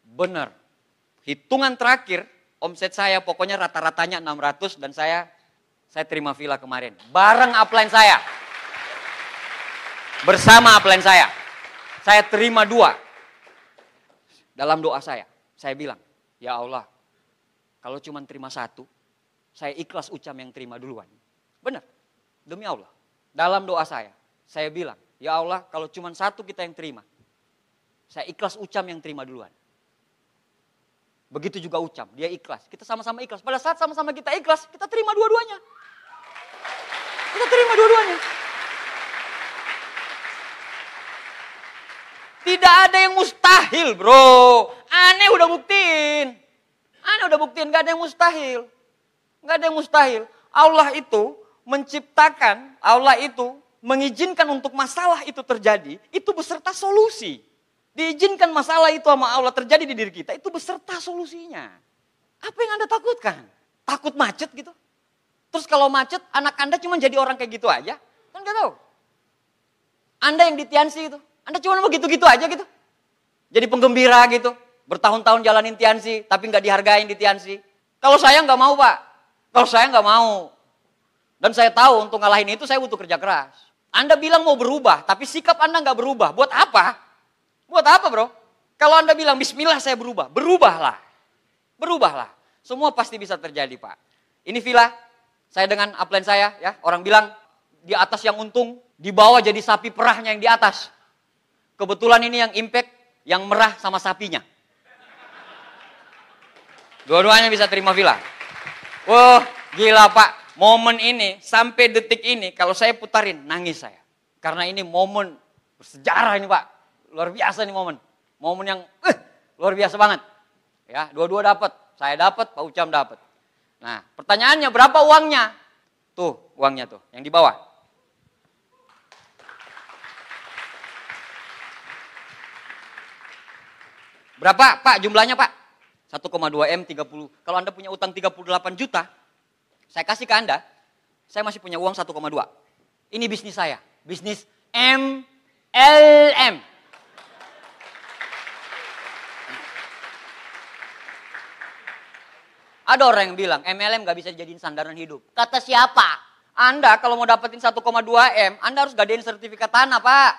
Speaker 3: Benar. Hitungan terakhir, omset saya pokoknya rata-ratanya 600 dan saya terima villa kemarin. Bareng upline saya. Bersama upline saya. Saya terima 2. Dalam doa saya bilang, ya Allah, kalau cuma terima 1, saya ikhlas Ucam yang terima duluan. Benar. Demi Allah. Dalam doa saya bilang, ya Allah, kalau cuma 1 kita yang terima, saya ikhlas Ucam yang terima duluan. Begitu juga Ucam, dia ikhlas. Kita sama-sama ikhlas. Pada saat sama-sama kita ikhlas, kita terima dua-duanya. Kita terima dua-duanya. Tidak ada yang mustahil bro. Aneh udah buktiin. Gak ada yang mustahil. Gak ada yang mustahil. Allah itu menciptakan, Allah itu mengizinkan untuk masalah itu terjadi, itu beserta solusi. Diizinkan masalah itu sama Allah terjadi di diri kita, itu beserta solusinya. Apa yang Anda takutkan? Takut macet gitu? Terus kalau macet, anak Anda cuma jadi orang kayak gitu aja? Kan gak tahu. Anda yang di Tiansi itu, Anda cuma mau gitu-gitu aja gitu. Jadi penggembira gitu, bertahun-tahun jalanin Tiansi, tapi gak dihargain di Tiansi. Kalau saya gak mau Pak, kalau saya gak mau. Dan saya tahu untuk ngalahin itu saya butuh kerja keras. Anda bilang mau berubah, tapi sikap Anda gak berubah. Buat apa? Buat apa bro? Kalau Anda bilang bismillah saya berubah, berubahlah. Berubahlah. Semua pasti bisa terjadi, Pak. Ini villa, saya dengan upline saya, ya, orang bilang di atas yang untung, di bawah jadi sapi perahnya yang di atas. Kebetulan ini yang impact, yang merah sama sapinya. Dua-duanya bisa terima villa. Wah, gila Pak. Momen ini, sampai detik ini, kalau saya putarin, nangis saya. Karena ini momen bersejarah ini Pak. Luar biasa nih momen. Momen yang luar biasa banget. Ya, dua-dua dapat. Saya dapat, Pak Ucam dapat. Nah, pertanyaannya berapa uangnya? Tuh, uangnya tuh, yang di bawah. Berapa Pak jumlahnya Pak? 1,2 M 30. Kalau Anda punya utang 38 juta, saya kasih ke Anda, saya masih punya uang 1,2. Ini bisnis saya, bisnis MLM. Ada orang yang bilang MLM gak bisa dijadiin sandaran hidup. Kata siapa? Anda kalau mau dapetin 1,2 M, Anda harus gadein sertifikat tanah Pak.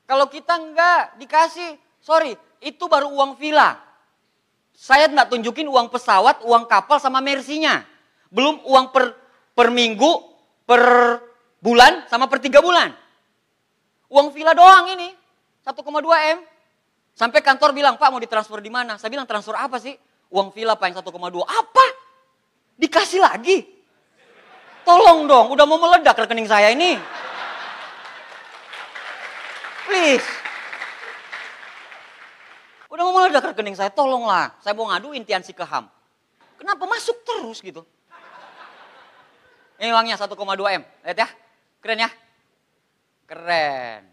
Speaker 3: Kalau kita enggak dikasih, sorry, itu baru uang villa. Saya enggak tunjukin uang pesawat, uang kapal sama mersinya. Belum uang per minggu, per bulan, sama per 3 bulan. Uang villa doang ini, 1,2 M. Sampai kantor bilang, Pak mau ditransfer di mana? Saya bilang transfer apa sih? Uang villa Pak yang 1,2. Apa? Dikasih lagi? Tolong dong, udah mau meledak rekening saya ini. Please. Udah mau meledak rekening saya, tolonglah. Saya mau ngaduin Tiansi ke HAM. Kenapa masuk terus gitu? Ini uangnya 1,2 M. Lihat ya, keren ya? Keren.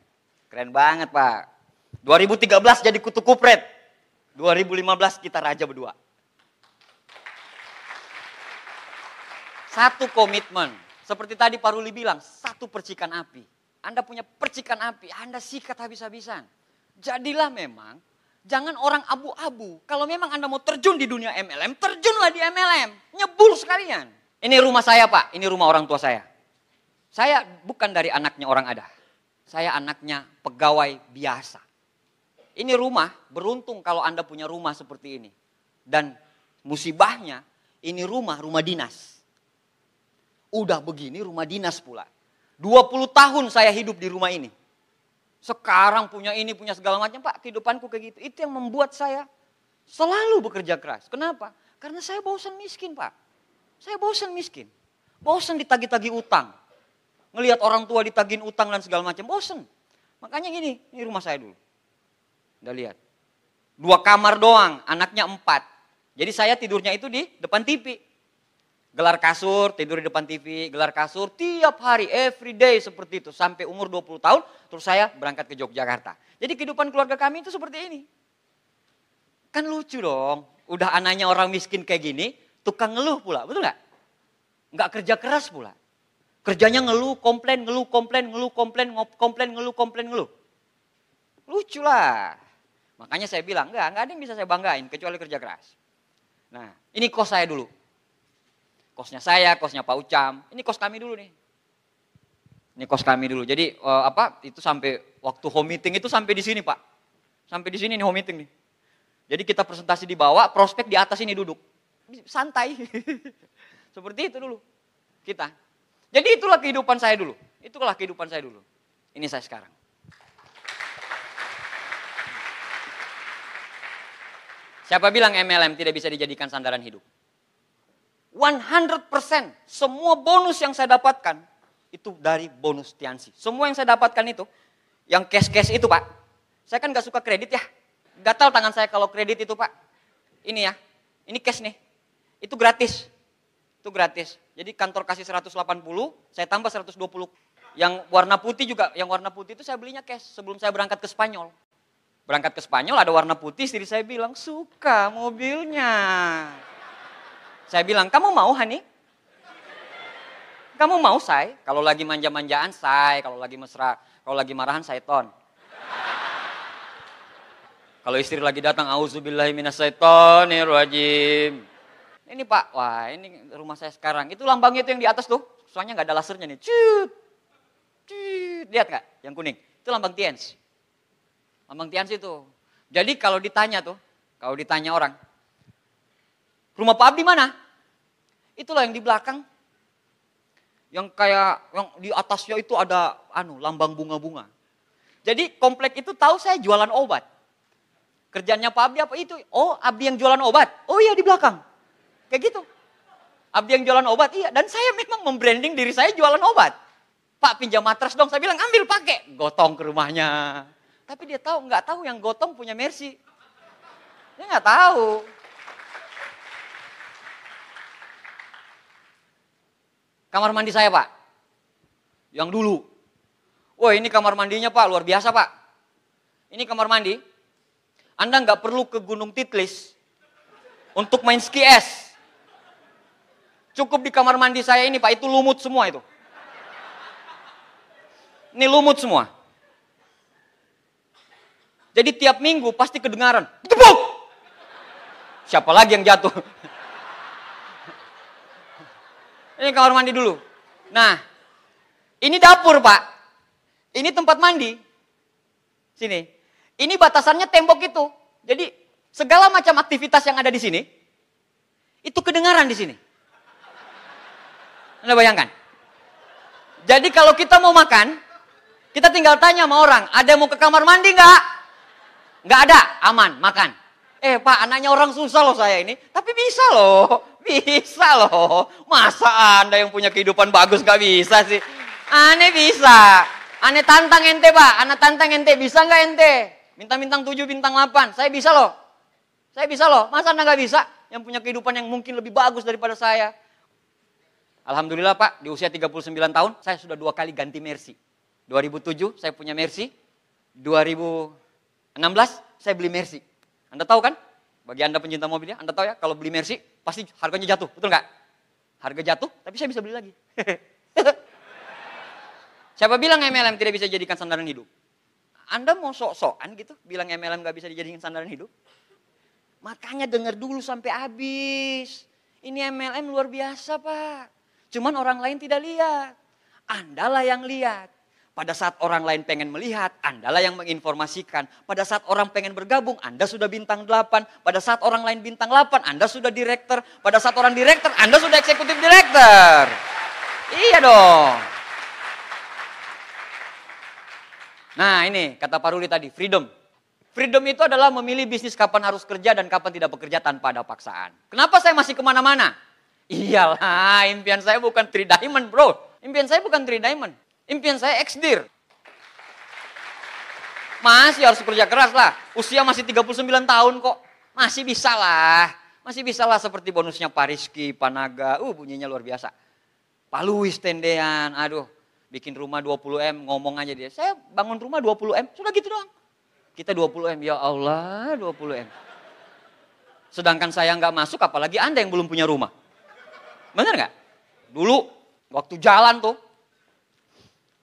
Speaker 3: Keren banget Pak. 2013 jadi kutu kupret. 2015 kita raja berdua. Satu komitmen. Seperti tadi Pak Ruli bilang, satu percikan api. Anda punya percikan api, Anda sikat habis-habisan. Jadilah memang, jangan orang abu-abu. Kalau memang Anda mau terjun di dunia MLM, terjunlah di MLM. Nyebur sekalian. Ini rumah saya Pak, ini rumah orang tua saya. Saya bukan dari anaknya orang ada. Saya anaknya pegawai biasa. Ini rumah, beruntung kalau Anda punya rumah seperti ini. Dan musibahnya, ini rumah dinas. Udah begini rumah dinas pula. 20 tahun saya hidup di rumah ini. Sekarang punya ini, punya segala macam. Pak, kehidupanku kayak gitu. Itu yang membuat saya selalu bekerja keras. Kenapa? Karena saya bosan miskin Pak. Saya bosan miskin. Bosan ditagih-tagih utang. Ngelihat orang tua ditagihin utang dan segala macam. Bosan. Makanya ini rumah saya dulu. Udah lihat. 2 kamar doang, anaknya 4. Jadi saya tidurnya itu di depan TV. Gelar kasur, tidur di depan TV, gelar kasur tiap hari, every day seperti itu. Sampai umur 20 tahun, terus saya berangkat ke Yogyakarta. Jadi kehidupan keluarga kami itu seperti ini. Kan lucu dong, udah anaknya orang miskin kayak gini, tukang ngeluh pula, betul gak? Nggak kerja keras pula. Kerjanya ngeluh, komplain, ngeluh, komplain, ngeluh, komplain, komplain, ngeluh, komplain, ngeluh. Lucu lah. Makanya saya bilang, enggak ada yang bisa saya banggain kecuali kerja keras. Nah, ini kos saya dulu. Kosnya saya, kosnya Pak Ucam. Ini kos kami dulu nih. Ini kos kami dulu. Jadi itu sampai waktu home meeting itu sampai di sini Pak. Sampai di sini nih home meeting nih. Jadi kita presentasi di bawah, prospek di atas ini duduk. Santai. Seperti itu dulu kita. Jadi itulah kehidupan saya dulu. Itulah kehidupan saya dulu. Ini saya sekarang. Siapa bilang MLM tidak bisa dijadikan sandaran hidup? 100% semua bonus yang saya dapatkan itu dari bonus Tiansi. Semua yang saya dapatkan itu, yang cash-cash itu Pak. Saya kan gak suka kredit ya. Gatal tangan saya kalau kredit itu Pak. Ini ya, ini cash nih. Itu gratis. Itu gratis. Jadi kantor kasih 180, saya tambah 120. Yang warna putih juga, yang warna putih itu saya belinya cash sebelum saya berangkat ke Spanyol. Berangkat ke Spanyol ada warna putih, istri saya bilang, suka mobilnya. Saya bilang, kamu mau Hani? Kamu mau Say? Kalau lagi manja-manjaan Say, kalau lagi mesra, kalau lagi marahan saya ton. Kalau istri lagi datang, auzubillahi minasyaitonirrajim. Ini Pak, wah ini rumah saya sekarang. Itu lambangnya itu yang di atas tuh, soalnya nggak ada lasernya nih. Cut, cut, lihat nggak? Yang kuning, itu lambang Tiens. Lambang Tiens itu. Jadi kalau ditanya tuh, kalau ditanya orang, Rumah Pak Abdi mana? Itulah yang di belakang. Yang kayak, yang di atasnya itu ada lambang bunga-bunga. Jadi komplek itu tahu saya jualan obat. Kerjanya Pak Abdi apa itu? Oh, Abdi yang jualan obat. Oh iya, di belakang. Kayak gitu. Abdi yang jualan obat, iya. Dan saya memang membranding diri saya jualan obat. Pak, pinjam matras dong. Saya bilang, ambil pakai. Gotong ke rumahnya. Tapi dia nggak tahu yang gotong punya Mercy. Dia nggak tahu. Kamar mandi saya, Pak. Yang dulu. Wah, ini kamar mandinya, Pak. Luar biasa, Pak. Ini kamar mandi. Anda nggak perlu ke Gunung Titlis untuk main ski es. Cukup di kamar mandi saya ini, Pak. Itu lumut semua itu. Ini lumut semua. Jadi tiap minggu pasti kedengaran. Gebuk! Siapa lagi yang jatuh? Ini kamar mandi dulu. Nah, ini dapur, Pak. Ini tempat mandi. Sini. Ini batasannya tembok itu. Jadi segala macam aktivitas yang ada di sini, itu kedengaran di sini. Anda bayangkan? Jadi kalau kita mau makan, kita tinggal tanya sama orang, ada yang mau ke kamar mandi nggak? Nggak ada, aman, makan. Pak, anaknya orang susah loh saya ini. Tapi bisa loh, bisa loh. Masa Anda yang punya kehidupan bagus nggak bisa sih? Aneh bisa. Aneh tantang ente, Pak. Anak tantang ente, bisa nggak ente? Minta bintang 7, bintang 8. Saya bisa loh. Saya bisa loh. Masa Anda nggak bisa? Yang punya kehidupan yang mungkin lebih bagus daripada saya. Alhamdulillah, Pak, di usia 39 tahun, saya sudah 2 kali ganti Mercy. 2007 saya punya Mercy. 2016 saya beli Mercy. Anda tahu kan? Bagi Anda pencinta mobilnya, Anda tahu ya, kalau beli Mercy pasti harganya jatuh, betul nggak? Harga jatuh, tapi saya bisa beli lagi. Siapa bilang MLM tidak bisa dijadikan sandaran hidup? Anda mau sok-sokan gitu, bilang MLM nggak bisa dijadikan sandaran hidup? Makanya dengar dulu sampai habis. Ini MLM luar biasa, Pak. Cuman orang lain tidak lihat. Andalah yang lihat. Pada saat orang lain pengen melihat, Andalah yang menginformasikan. Pada saat orang pengen bergabung, Anda sudah bintang 8. Pada saat orang lain bintang 8, Anda sudah direktur. Pada saat orang direktur, Anda sudah eksekutif direktur. Iya dong. Nah ini kata Pak Ruli tadi, freedom. Freedom itu adalah memilih bisnis kapan harus kerja dan kapan tidak bekerja tanpa ada paksaan. Kenapa saya masih kemana-mana? Iyalah, impian saya bukan 3 diamond, bro. Impian saya bukan 3 diamond. Impian saya XDIR. Masih harus kerja keras lah. Usia masih 39 tahun kok. Masih bisa lah. Masih bisa lah seperti bonusnya Pak Rizky, Pak Naga. Bunyinya luar biasa. Pak Luis tendean. Aduh, bikin rumah 20M, ngomong aja dia. Saya bangun rumah 20M, sudah gitu doang. Kita 20M, ya Allah 20M. Sedangkan saya nggak masuk, apalagi Anda yang belum punya rumah. Bener nggak? Dulu, waktu jalan tuh.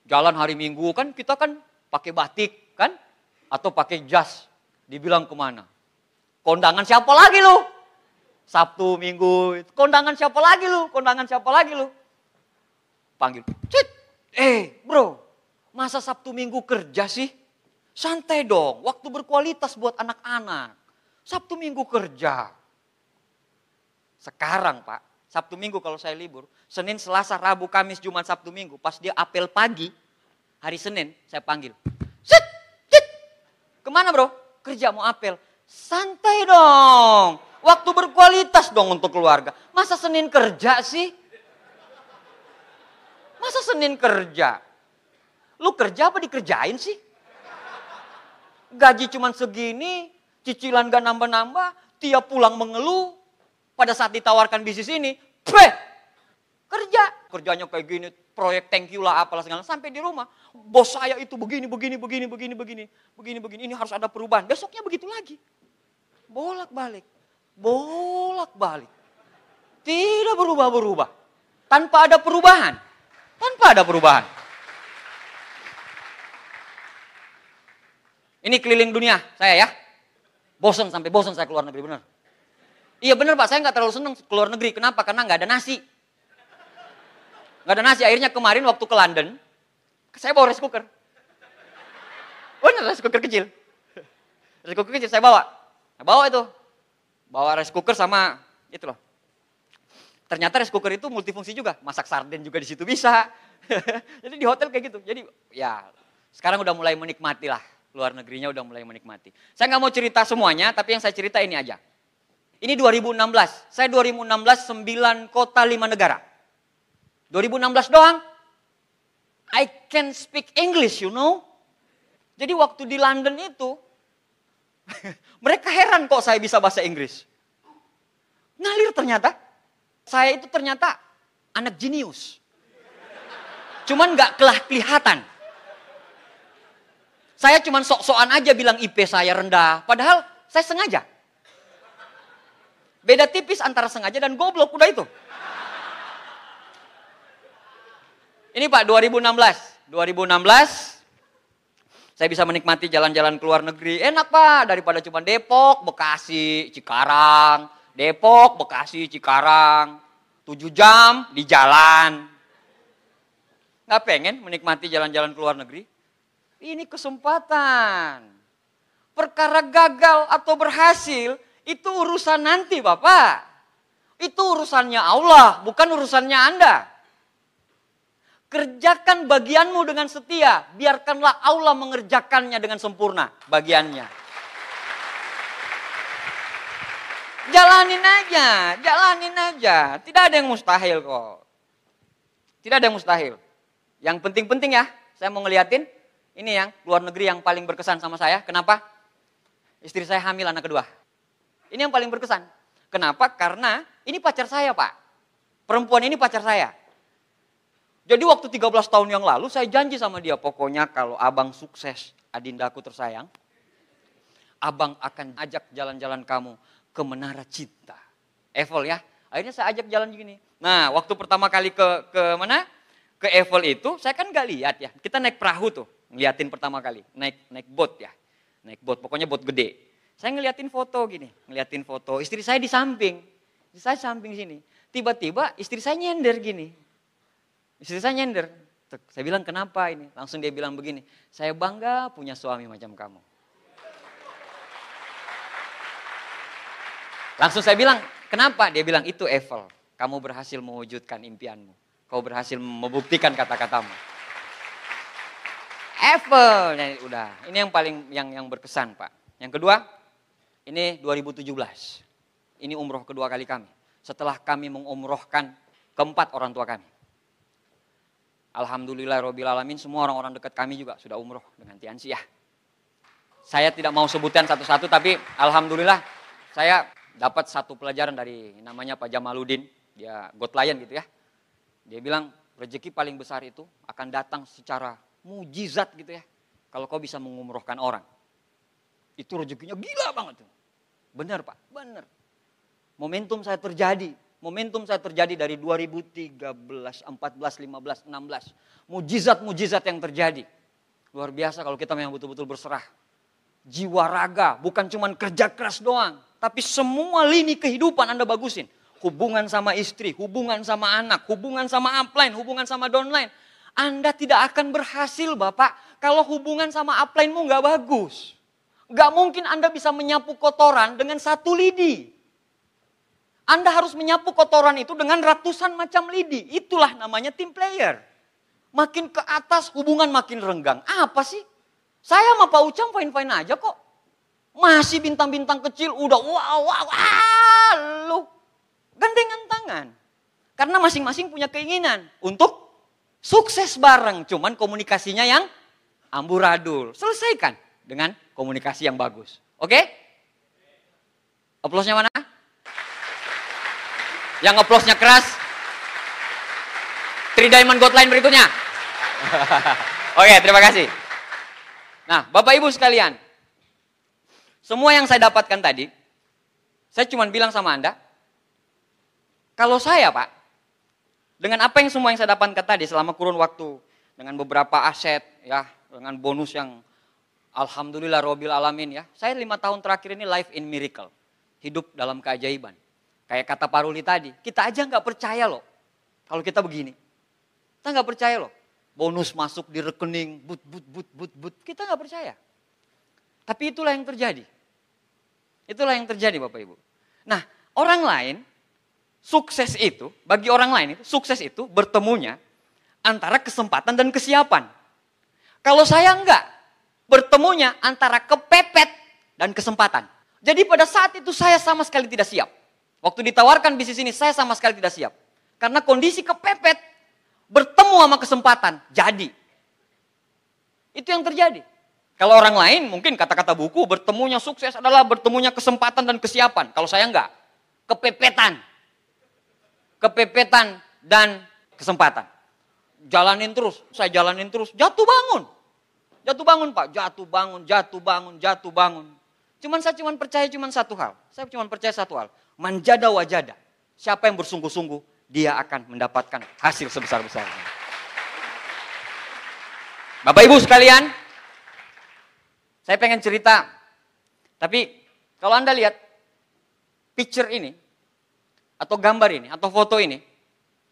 Speaker 3: Jalan hari Minggu kan kita kan pakai batik kan? Atau pakai jas. Dibilang kemana? Kondangan siapa lagi lu? Sabtu, Minggu. Kondangan siapa lagi lu? Kondangan siapa lagi lu? Panggil. Cit. Bro. Masa Sabtu Minggu kerja sih? Santai dong. Waktu berkualitas buat anak-anak. Sabtu Minggu kerja. Sekarang Pak. Sabtu Minggu kalau saya libur, Senin, Selasa, Rabu, Kamis, Jumat, Sabtu, Minggu. Pas dia apel pagi, hari Senin saya panggil. Sit. Kemana bro? Kerja mau apel. Santai dong. Waktu berkualitas dong untuk keluarga. Masa Senin kerja sih? Masa Senin kerja? Lu kerja apa dikerjain sih? Gaji cuman segini, cicilan gak nambah-nambah, tiap pulang mengeluh. Pada saat ditawarkan bisnis ini, kerja. Kerjanya kayak gini, proyek thank you lah, apalah segala. Sampai di rumah, bos saya itu begini. Ini harus ada perubahan. Besoknya begitu lagi. Bolak-balik. Tidak berubah-berubah. Tanpa ada perubahan. Ini keliling dunia saya ya. Sampai bosan saya keluar negeri, benar. Iya benar Pak, saya nggak terlalu senang keluar negeri. Kenapa? Karena nggak ada nasi. Akhirnya kemarin waktu ke London, saya bawa rice cooker. Benar, rice cooker kecil. Rice cooker kecil saya bawa. Bawa rice cooker sama itu loh. Ternyata rice cooker itu multifungsi juga, masak sarden juga di situ bisa. Jadi di hotel kayak gitu. Jadi ya sekarang udah mulai menikmati lah, luar negerinya udah mulai menikmati. Saya nggak mau cerita semuanya, tapi yang saya cerita ini aja. Ini 2016, saya 2016 9 kota 5 negara. 2016 doang, I can speak English, you know. Jadi waktu di London itu, mereka heran kok saya bisa bahasa Inggris. Ngalir ternyata. Saya itu ternyata anak jenius. Cuman gak kelihatan. Saya cuman sok-sokan aja bilang IP saya rendah. Padahal saya sengaja. Beda tipis antara sengaja dan goblok, udah itu. Ini Pak 2016. 2016 saya bisa menikmati jalan-jalan ke luar negeri. Enak Pak, daripada cuma Depok, Bekasi, Cikarang. Depok, Bekasi, Cikarang. 7 jam di jalan. Nggak pengen menikmati jalan-jalan ke luar negeri? Ini kesempatan. Perkara gagal atau berhasil, itu urusan nanti Bapak. Itu urusannya Allah, bukan urusannya Anda. Kerjakan bagianmu dengan setia. Biarkanlah Allah mengerjakannya dengan sempurna bagiannya. Jalanin aja. Tidak ada yang mustahil kok. Tidak ada yang mustahil. Yang penting-penting ya, saya mau ngeliatin. Ini yang luar negeri yang paling berkesan sama saya. Kenapa? Istri saya hamil anak kedua. Ini yang paling berkesan. Kenapa? Karena ini pacar saya Pak. Perempuan ini pacar saya. Jadi waktu 13 tahun yang lalu saya janji sama dia. Pokoknya kalau abang sukses, adindaku tersayang. Abang akan ajak jalan-jalan kamu ke Menara Cinta. Eiffel ya. Akhirnya saya ajak jalan gini. Nah, waktu pertama kali ke mana? Ke Eiffel itu, saya kan gak lihat ya. Kita naik perahu tuh, ngeliatin pertama kali. Naik boat ya. Naik boat, pokoknya boat gede. Saya ngeliatin foto gini, ngeliatin foto. Istri saya di samping. Istri saya samping sini. Tiba-tiba istri saya nyender gini. Istri saya nyender. Saya bilang kenapa ini? Langsung dia bilang begini. Saya bangga punya suami macam kamu. Langsung saya bilang, kenapa? Dia bilang, itu Eiffel. Kamu berhasil mewujudkan impianmu. Kau berhasil membuktikan kata-katamu. Eiffel. Nah, udah. Ini yang paling yang berkesan Pak. Yang kedua, ini 2017. Ini umroh kedua kali kami. Setelah kami mengumrohkan keempat orang tua kami. Alhamdulillah Rabbil Alamin, semua orang-orang dekat kami juga sudah umroh dengan Tiansi ya. Saya tidak mau sebutkan satu-satu, tapi Alhamdulillah saya dapat satu pelajaran dari namanya Pak Jamaluddin, dia God Lion gitu ya. Dia bilang rezeki paling besar itu akan datang secara mujizat gitu ya. Kalau kau bisa mengumrohkan orang. Itu rezekinya gila banget tuh. Benar Pak, benar. Momentum saya terjadi dari 2013, 14, 15, 16. Mujizat-mujizat yang terjadi. Luar biasa kalau kita memang betul-betul berserah. Jiwa raga, bukan cuma kerja keras doang. Tapi semua lini kehidupan Anda bagusin. Hubungan sama istri, hubungan sama anak, hubungan sama upline, hubungan sama downline. Anda tidak akan berhasil Bapak kalau hubungan sama upline-mu gak bagus. Gak mungkin Anda bisa menyapu kotoran dengan satu lidi. Anda harus menyapu kotoran itu dengan ratusan macam lidi. Itulah namanya team player. Makin ke atas hubungan makin renggang. Apa sih? Saya sama Pak Ucam fine-fine aja kok. Masih bintang-bintang kecil udah lu gandengan tangan. Karena masing-masing punya keinginan untuk sukses bareng. Cuman komunikasinya yang amburadul. Selesaikan dengan komunikasi yang bagus. Oke? Aplausnya mana? Yang aplausnya keras. 3 Diamond God Line berikutnya. Oke, terima kasih. Nah, Bapak Ibu sekalian. Semua yang saya dapatkan tadi, saya cuma bilang sama Anda, kalau saya Pak, dengan apa yang semua yang saya dapatkan tadi selama kurun waktu, dengan beberapa aset, ya, dengan bonus yang Alhamdulillah Rabbil Alamin ya, saya 5 tahun terakhir ini life in miracle, hidup dalam keajaiban. Kayak kata Pak Ruli tadi, kita aja nggak percaya loh, kalau kita begini, kita nggak percaya loh, bonus masuk di rekening, but, kita nggak percaya. Tapi itulah yang terjadi. Itulah yang terjadi Bapak Ibu. Nah, orang lain sukses itu, bagi orang lain itu, sukses itu bertemunya antara kesempatan dan kesiapan. Kalau saya enggak, bertemunya antara kepepet dan kesempatan. Jadi pada saat itu saya sama sekali tidak siap. Waktu ditawarkan bisnis ini, saya sama sekali tidak siap. Karena kondisi kepepet, bertemu sama kesempatan, jadi. Itu yang terjadi. Kalau orang lain mungkin kata-kata buku, bertemunya sukses adalah bertemunya kesempatan dan kesiapan. Kalau saya enggak, kepepetan. Kepepetan dan kesempatan. Jalanin terus, saya jalanin terus, jatuh bangun. Jatuh bangun Pak, jatuh bangun, jatuh bangun, jatuh bangun. Saya percaya satu hal. Saya cuma percaya satu hal. Manjada wajada. Siapa yang bersungguh-sungguh, dia akan mendapatkan hasil sebesar-besarnya. Bapak Ibu sekalian, saya pengen cerita. Tapi kalau Anda lihat picture ini, atau gambar ini, atau foto ini,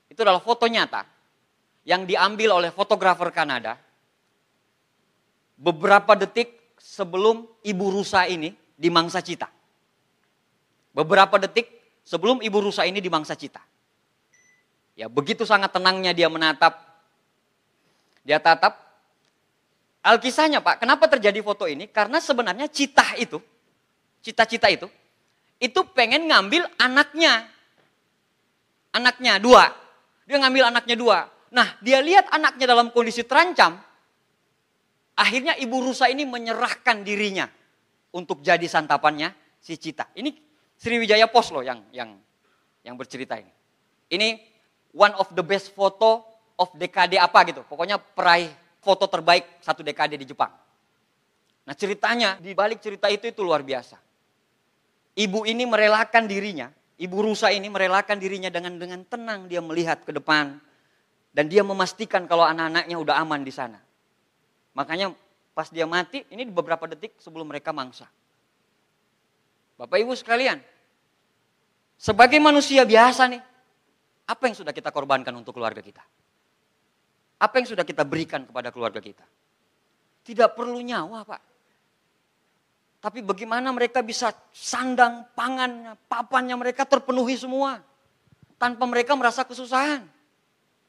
Speaker 3: itu adalah foto nyata yang diambil oleh fotografer Kanada beberapa detik sebelum ibu rusa ini dimangsa cita. Beberapa detik sebelum ibu rusa ini dimangsa cita. Ya, begitu sangat tenangnya dia menatap. Dia tatap. Alkisahnya Pak, kenapa terjadi foto ini? Karena sebenarnya cita-cita itu pengen ngambil anaknya. Anaknya 2. Dia ngambil anaknya 2. Nah, dia lihat anaknya dalam kondisi terancam. Akhirnya ibu rusa ini menyerahkan dirinya untuk jadi santapannya si cita. Ini Sriwijaya Post loh yang bercerita ini. Ini one of the best photo of dekade apa gitu. Pokoknya peraih foto terbaik satu dekade di Jepang. Nah ceritanya, di balik cerita itu luar biasa. Ibu ini merelakan dirinya, ibu rusa ini merelakan dirinya dengan tenang dia melihat ke depan. Dan dia memastikan kalau anak-anaknya udah aman di sana. Makanya pas dia mati, ini beberapa detik sebelum mereka mangsa. Bapak Ibu sekalian, sebagai manusia biasa nih, apa yang sudah kita korbankan untuk keluarga kita? Apa yang sudah kita berikan kepada keluarga kita? Tidak perlu nyawa Pak. Tapi bagaimana mereka bisa sandang, pangannya, papannya mereka terpenuhi semua. Tanpa mereka merasa kesusahan.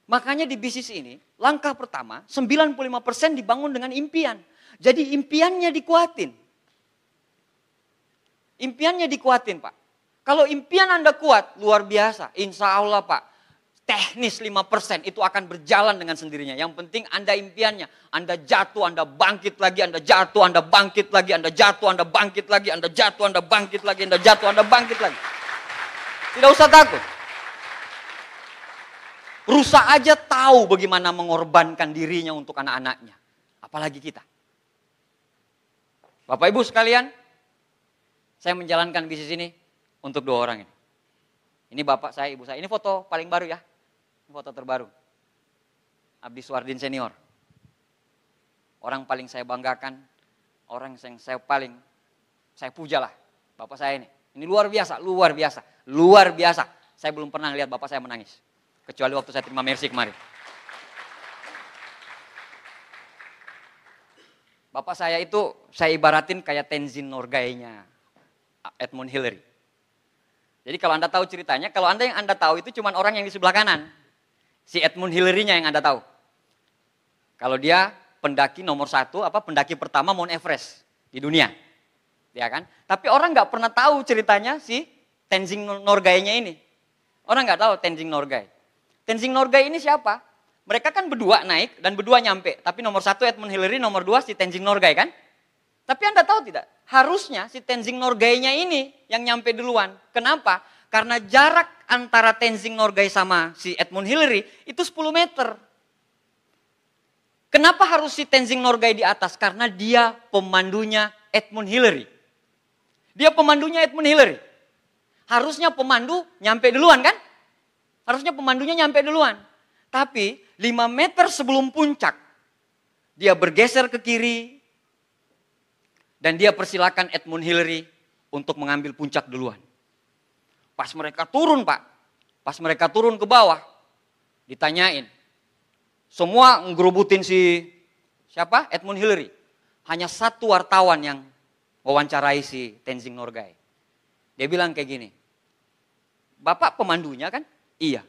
Speaker 3: Makanya di bisnis ini, langkah pertama 95% dibangun dengan impian. Jadi impiannya dikuatin. Impiannya dikuatin Pak. Kalau impian Anda kuat, luar biasa. Insya Allah Pak, teknis 5% itu akan berjalan dengan sendirinya. Yang penting Anda impiannya. Anda jatuh, Anda bangkit lagi, Anda jatuh, Anda bangkit lagi, Anda jatuh, Anda bangkit lagi, Anda jatuh, Anda bangkit lagi, Anda jatuh, Anda bangkit lagi. Tidak usah takut. Rusa aja tahu bagaimana mengorbankan dirinya untuk anak-anaknya. Apalagi kita. Bapak Ibu sekalian, saya menjalankan bisnis ini untuk 2 orang ini. Ini bapak saya, ibu saya. Ini foto paling baru ya. Ini foto terbaru. Abdi Suardin senior. Orang paling saya banggakan, orang yang saya puja lah. Bapak saya ini. Ini luar biasa, luar biasa, luar biasa. Saya belum pernah lihat bapak saya menangis. Kecuali waktu saya terima mercy kemarin. Bapak saya itu saya ibaratin kayak Tenzin Norgay-nya Edmund Hillary. Jadi kalau Anda tahu ceritanya, kalau Anda yang Anda tahu itu cuma orang yang di sebelah kanan. Si Edmund Hillary-nya yang Anda tahu. Kalau dia pendaki nomor 1, pendaki pertama Mount Everest di dunia. Ya kan? Tapi orang nggak pernah tahu ceritanya si Tenzin Norgay-nya ini. Orang nggak tahu Tenzin Norgay. Tenzin Norgay ini siapa? Mereka kan berdua naik dan berdua nyampe. Tapi nomor 1 Edmund Hillary, nomor 2 si Tenzin Norgay kan? Tapi Anda tahu tidak? Harusnya si Tenzin Norgay-nya ini yang nyampe duluan. Kenapa? Karena jarak antara Tenzin Norgay sama si Edmund Hillary itu 10 meter. Kenapa harus si Tenzin Norgay di atas? Karena dia pemandunya Edmund Hillary. Dia pemandunya Edmund Hillary. Harusnya pemandu nyampe duluan kan? Harusnya pemandunya nyampe duluan. Tapi 5 meter sebelum puncak, dia bergeser ke kiri. Dan dia persilakan Edmund Hillary untuk mengambil puncak duluan. Pas mereka turun Pak, pas mereka turun ke bawah, ditanyain. Semua ngerubutin siapa? Edmund Hillary. Hanya 1 wartawan yang wawancarai si Tenzin Norgay. Dia bilang kayak gini, Bapak pemandunya kan? Iya.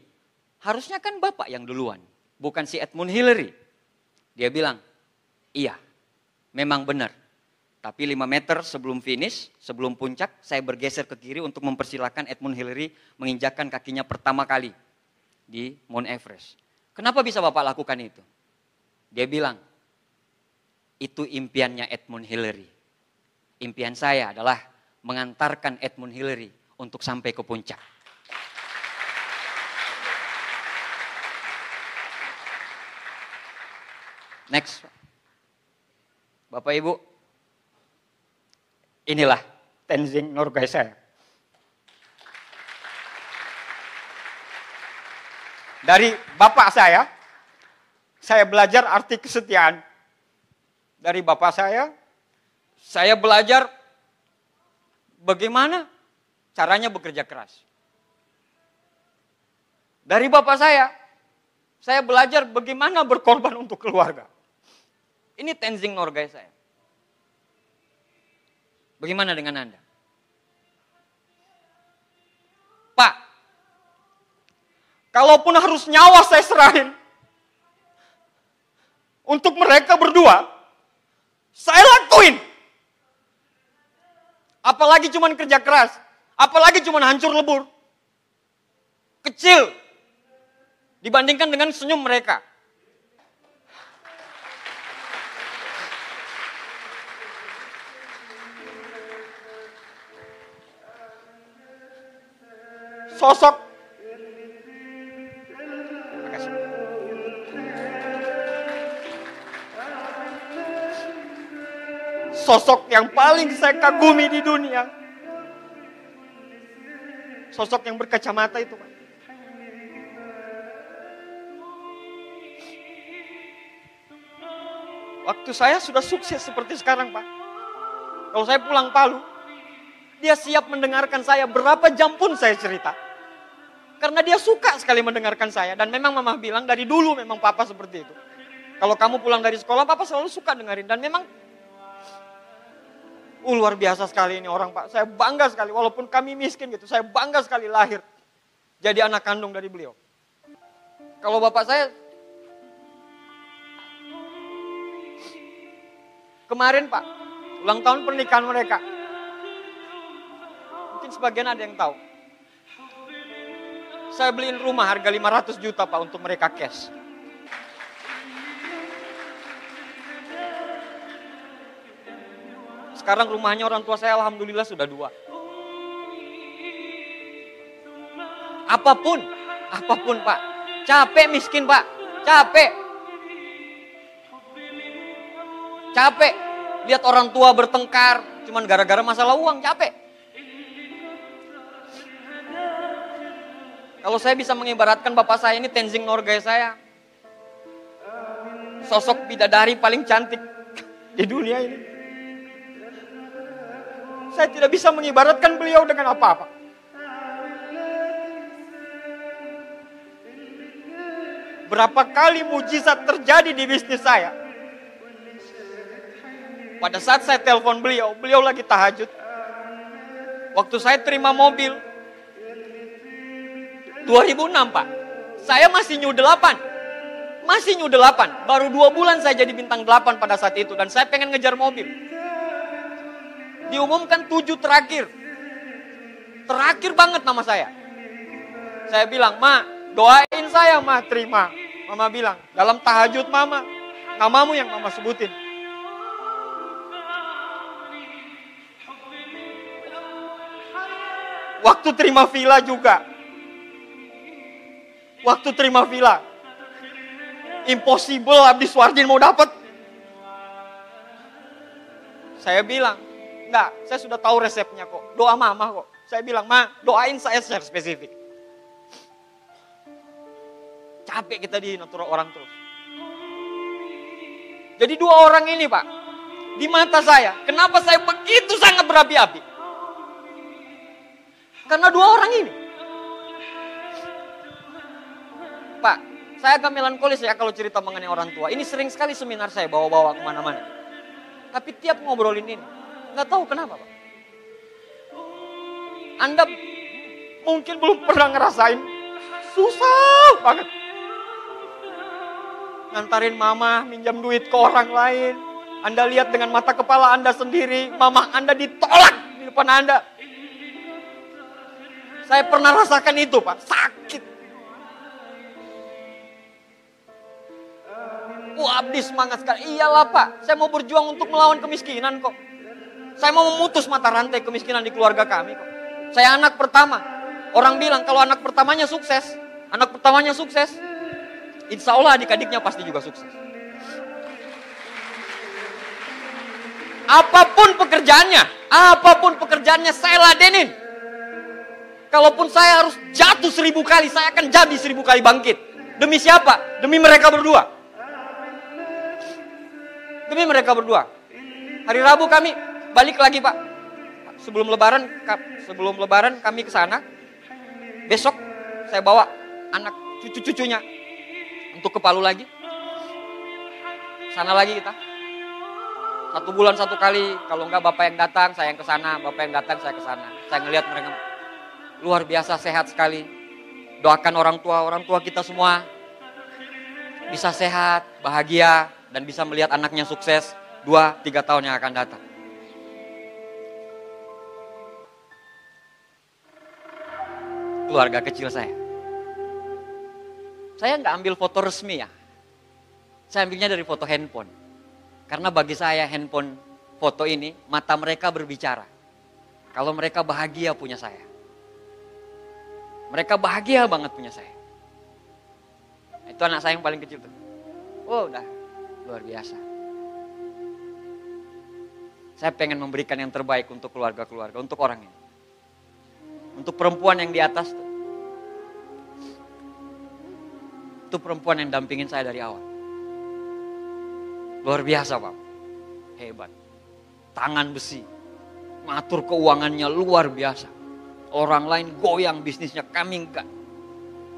Speaker 3: Harusnya kan Bapak yang duluan, bukan si Edmund Hillary. Dia bilang, iya, memang benar. Tapi 5 meter sebelum finish, sebelum puncak, saya bergeser ke kiri untuk mempersilahkan Edmund Hillary menginjakkan kakinya pertama kali di Mount Everest. Kenapa bisa Bapak lakukan itu? Dia bilang, itu impiannya Edmund Hillary. Impian saya adalah mengantarkan Edmund Hillary untuk sampai ke puncak. Next. Bapak Ibu, inilah Tenzing Norgay saya. Dari bapak saya belajar arti kesetiaan. Dari bapak saya belajar bagaimana caranya bekerja keras. Dari bapak saya belajar bagaimana berkorban untuk keluarga. Ini Tenzing Norgay saya. Bagaimana dengan Anda? Pak, kalaupun harus nyawa saya serahin untuk mereka berdua, saya lakuin. Apalagi cuman kerja keras, apalagi cuman hancur lebur. Kecil dibandingkan dengan senyum mereka. Sosok yang paling saya kagumi di dunia. Sosok yang berkacamata itu, Pak. Waktu saya sudah sukses seperti sekarang, Pak. Kalau saya pulang Palu, dia siap mendengarkan saya berapa jam pun saya cerita. Karena dia suka sekali mendengarkan saya. Dan memang mama bilang dari dulu memang papa seperti itu. Kalau kamu pulang dari sekolah, papa selalu suka dengerin. Dan memang luar biasa sekali ini orang, Pak. Saya bangga sekali, walaupun kami miskin gitu. Saya bangga sekali lahir jadi anak kandung dari beliau. Kalau bapak saya, kemarin Pak, ulang tahun pernikahan mereka. Mungkin sebagian ada yang tahu. Saya beliin rumah harga 500 juta Pak untuk mereka cash. Sekarang rumahnya orang tua saya alhamdulillah sudah 2. Apapun Pak. Capek miskin Pak, capek. Lihat orang tua bertengkar, cuman gara-gara masalah uang, capek. Kalau saya bisa mengibaratkan bapak saya ini Tenzing Norgay saya. Sosok bidadari paling cantik di dunia ini. Saya tidak bisa mengibaratkan beliau dengan apa-apa. Berapa kali mujizat terjadi di bisnis saya. Pada saat saya telepon beliau lagi tahajud. Waktu saya terima mobil 2006 Pak, saya masih new 8. Baru 2 bulan saya jadi bintang 8 pada saat itu. Dan saya pengen ngejar mobil. Diumumkan 7 terakhir. Terakhir banget nama saya. Saya bilang, Ma, doain saya, Ma, terima. Mama bilang, dalam tahajud Mama, namamu yang Mama sebutin. Waktu terima villa juga. Impossible Abdi Suardin mau dapat. Saya bilang, enggak, saya sudah tahu resepnya kok. Doa Mama kok. Saya bilang, Ma, doain saya secara spesifik. Capek kita dinatur orang terus. Jadi 2 orang ini Pak, di mata saya, kenapa saya begitu sangat berapi-api? Karena 2 orang ini. Pak, saya agak melankolis ya kalau cerita mengenai orang tua. Ini sering sekali seminar saya bawa-bawa kemana-mana. Tapi tiap ngobrolin ini, nggak tahu kenapa Pak. Anda mungkin belum pernah ngerasain susah banget. Ngantarin mama minjam duit ke orang lain. Anda lihat dengan mata kepala Anda sendiri, mama Anda ditolak di depan Anda. Saya pernah rasakan itu, Pak, sakit. Abdi semangat sekali. Iyalah, Pak, saya mau berjuang untuk melawan kemiskinan kok. Saya mau memutus mata rantai kemiskinan di keluarga kami kok. Saya anak pertama. Orang bilang kalau anak pertamanya sukses, insya Allah adik-adiknya pasti juga sukses. Apapun pekerjaannya saya ladenin. Kalaupun saya harus jatuh 1000 kali, saya akan jadi 1000 kali bangkit. Demi siapa? Demi mereka berdua. Hari Rabu kami balik lagi, Pak. Sebelum lebaran kami ke sana. Besok saya bawa anak cucu-cucunya untuk ke Palu lagi. Sana lagi kita. 1 bulan 1 kali. Kalau enggak bapak yang datang, saya yang ke sana. Bapak yang datang, saya ke sana. Saya ngelihat mereka luar biasa sehat sekali. Doakan orang tua kita semua bisa sehat, bahagia, dan bisa melihat anaknya sukses 2-3 tahun yang akan datang. Keluarga kecil saya. Saya nggak ambil foto resmi ya. Saya ambilnya dari foto handphone. Karena bagi saya handphone foto ini, mata mereka berbicara. Kalau mereka bahagia punya saya. Mereka bahagia banget punya saya. Itu anak saya yang paling kecil tuh. Oh udah luar biasa. Saya pengen memberikan yang terbaik untuk keluarga-keluarga, untuk orang ini. Untuk perempuan yang di atas tuh. Itu perempuan yang dampingin saya dari awal. Luar biasa, Pak. Hebat. Tangan besi. Ngatur keuangannya luar biasa. Orang lain goyang bisnisnya, kami enggak.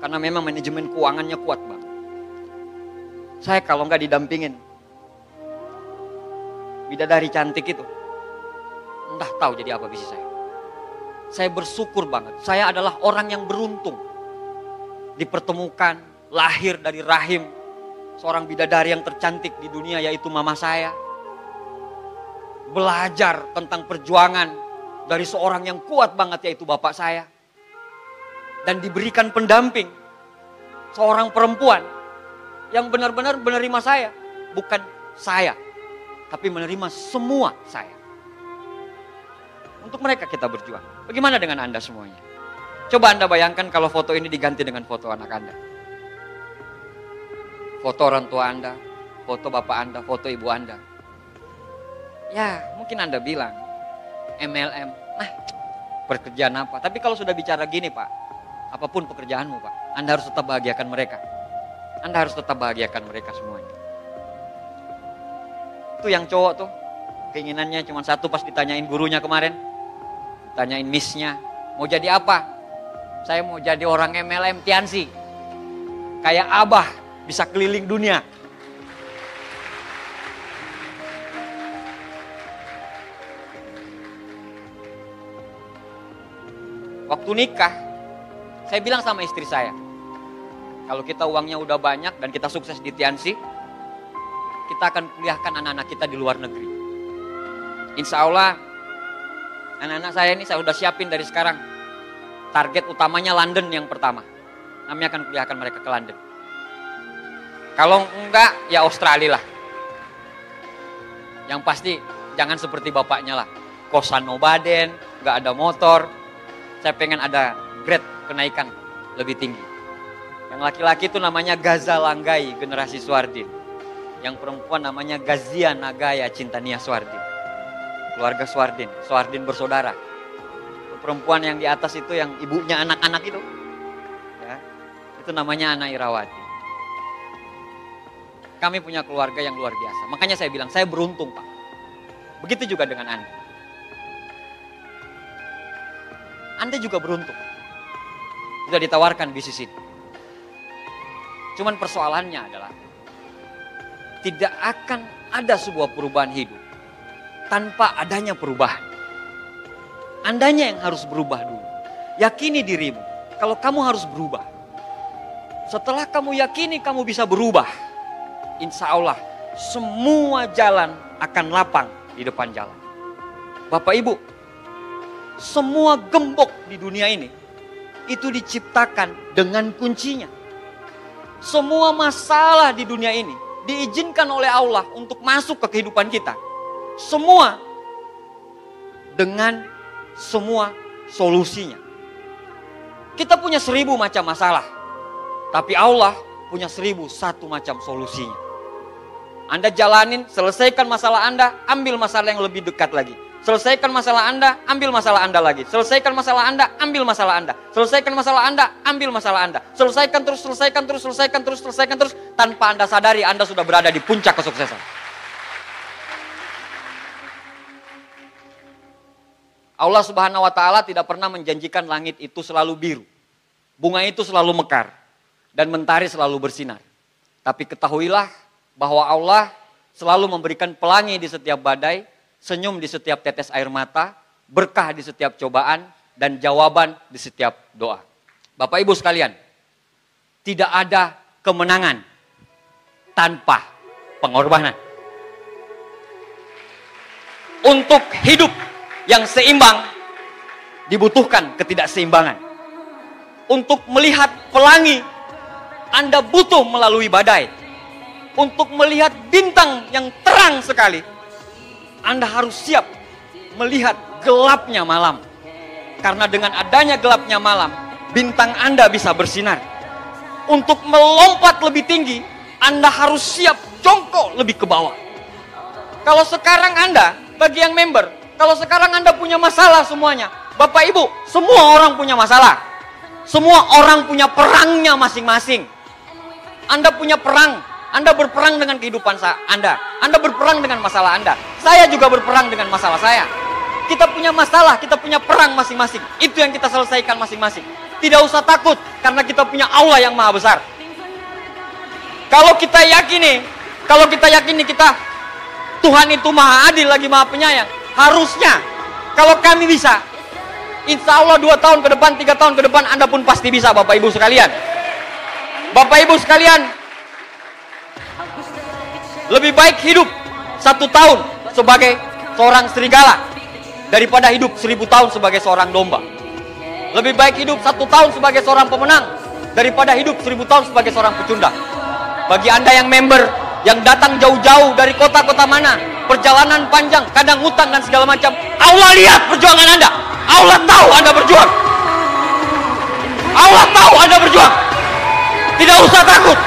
Speaker 3: Karena memang manajemen keuangannya kuat banget. Saya kalau enggak didampingin bidadari cantik itu, entah tahu jadi apa bisnis saya. Saya bersyukur banget. Saya adalah orang yang beruntung. Dipertemukan, lahir dari rahim seorang bidadari yang tercantik di dunia, yaitu mama saya. Belajar tentang perjuangan dari seorang yang kuat banget, yaitu bapak saya. Dan diberikan pendamping seorang perempuan yang benar-benar menerima saya. Bukan saya, tapi menerima semua saya. Untuk mereka kita berjuang. Bagaimana dengan Anda semuanya? Coba Anda bayangkan kalau foto ini diganti dengan foto anak Anda. Foto orang tua Anda, foto bapak Anda, foto ibu Anda. Ya, mungkin Anda bilang, MLM, pekerjaan apa? Tapi kalau sudah bicara gini, Pak, apapun pekerjaanmu, Pak, Anda harus tetap bahagiakan mereka. Anda harus tetap bahagiakan mereka semuanya. Itu yang cowok tuh, keinginannya cuma satu pas ditanyain gurunya kemarin. Tanyain missnya, mau jadi apa? Saya mau jadi orang MLM Tiansi. Kayak Abah, bisa keliling dunia. Waktu nikah, saya bilang sama istri saya, kalau kita uangnya udah banyak dan kita sukses di Tiansi, kita akan kuliahkan anak-anak kita di luar negeri. Insya Allah, anak-anak saya ini saya udah siapin dari sekarang. Target utamanya London yang pertama. Kami akan kuliahkan mereka ke London. Kalau enggak, ya Australia lah. Yang pasti jangan seperti bapaknya lah. Kosan nobaden, enggak ada motor. Saya pengen ada grade kenaikan lebih tinggi. Yang laki-laki itu namanya Gaza Langgai, generasi Swardin. Yang perempuan namanya Gazia Nagaya Cintania Swardin. Keluarga Swardin, Swardin bersaudara. Perempuan yang di atas itu yang ibunya anak-anak itu. Ya, itu namanya Ana Irawati. Kami punya keluarga yang luar biasa. Makanya saya bilang, saya beruntung, Pak. Begitu juga dengan Anda. Anda juga beruntung. Sudah ditawarkan bisnis ini. Cuman persoalannya adalah, tidak akan ada sebuah perubahan hidup tanpa adanya perubahan. Andanya yang harus berubah dulu. yakini dirimu. Kalau kamu harus berubah. Setelah kamu yakini kamu bisa berubah, insya Allah semua jalan akan lapang di depan jalan. Bapak Ibu, semua gembok di dunia ini itu diciptakan dengan kuncinya. Semua masalah di dunia ini diizinkan oleh Allah untuk masuk ke kehidupan kita. Semua dengan semua solusinya. Kita punya 1000 macam masalah, tapi Allah punya 1001 macam solusinya. Anda jalanin, selesaikan masalah Anda, ambil masalah yang lebih dekat lagi. Selesaikan masalah Anda, ambil masalah Anda lagi. Selesaikan masalah Anda, ambil masalah Anda. Selesaikan masalah Anda, ambil masalah Anda. Selesaikan terus, selesaikan terus, selesaikan terus, selesaikan terus. Tanpa Anda sadari, Anda sudah berada di puncak kesuksesan. Allah Subhanahu wa Ta'ala tidak pernah menjanjikan langit itu selalu biru, bunga itu selalu mekar, dan mentari selalu bersinar. Tapi ketahuilah bahwa Allah selalu memberikan pelangi di setiap badai, senyum di setiap tetes air mata, berkah di setiap cobaan, dan jawaban di setiap doa. Bapak Ibu sekalian, tidak ada kemenangan tanpa pengorbanan. Untuk hidup yang seimbang dibutuhkan ketidakseimbangan. Untuk melihat pelangi, Anda butuh melalui badai. Untuk melihat bintang yang terang sekali, Anda harus siap melihat gelapnya malam. Karena dengan adanya gelapnya malam, bintang Anda bisa bersinar. Untuk melompat lebih tinggi, Anda harus siap jongkok lebih ke bawah. Kalau sekarang Anda, bagi yang member, kalau sekarang Anda punya masalah semuanya, Bapak Ibu, semua orang punya masalah. Semua orang punya perangnya masing-masing. Anda punya perang, Anda berperang dengan kehidupan Anda. Anda berperang dengan masalah Anda. Saya juga berperang dengan masalah saya. Kita punya masalah, kita punya perang masing-masing. Itu yang kita selesaikan masing-masing. Tidak usah takut, karena kita punya Allah yang maha besar. Kalau kita yakini kita Tuhan itu maha adil lagi maha penyayang, harusnya kalau kami bisa, insya Allah 2 tahun ke depan, 3 tahun ke depan Anda pun pasti bisa, Bapak Ibu sekalian. Bapak Ibu sekalian, lebih baik hidup 1 tahun sebagai seorang serigala daripada hidup 1000 tahun sebagai seorang domba. Lebih baik hidup 1 tahun sebagai seorang pemenang daripada hidup 1000 tahun sebagai seorang pecundang. Bagi Anda yang member, yang datang jauh-jauh dari kota-kota mana, perjalanan panjang, kadang hutang dan segala macam, Allah lihat perjuangan Anda. Allah tahu Anda berjuang. Allah tahu Anda berjuang. Tidak usah takut.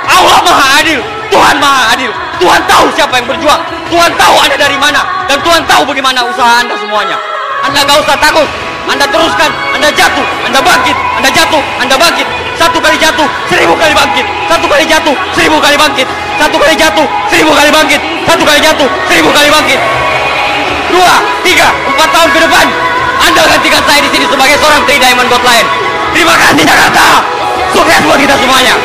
Speaker 3: Allah maha adil. Tuhan maha adil. Tuhan tahu siapa yang berjuang. Tuhan tahu Anda dari mana. Dan Tuhan tahu bagaimana usaha Anda semuanya. Anda gak usah takut. Anda teruskan. Anda jatuh. Anda bangkit. Anda jatuh. Anda bangkit. 1 kali jatuh, 1000 kali bangkit. 1 kali jatuh, 1000 kali bangkit. 1 kali jatuh, 1000 kali bangkit. 1 kali jatuh, 1000 kali bangkit. 2, 3, 4 tahun ke depan, Anda gantikan saya di sini sebagai seorang 3 Diamond God Lion. Terima kasih Jakarta. Sukses buat kita semuanya.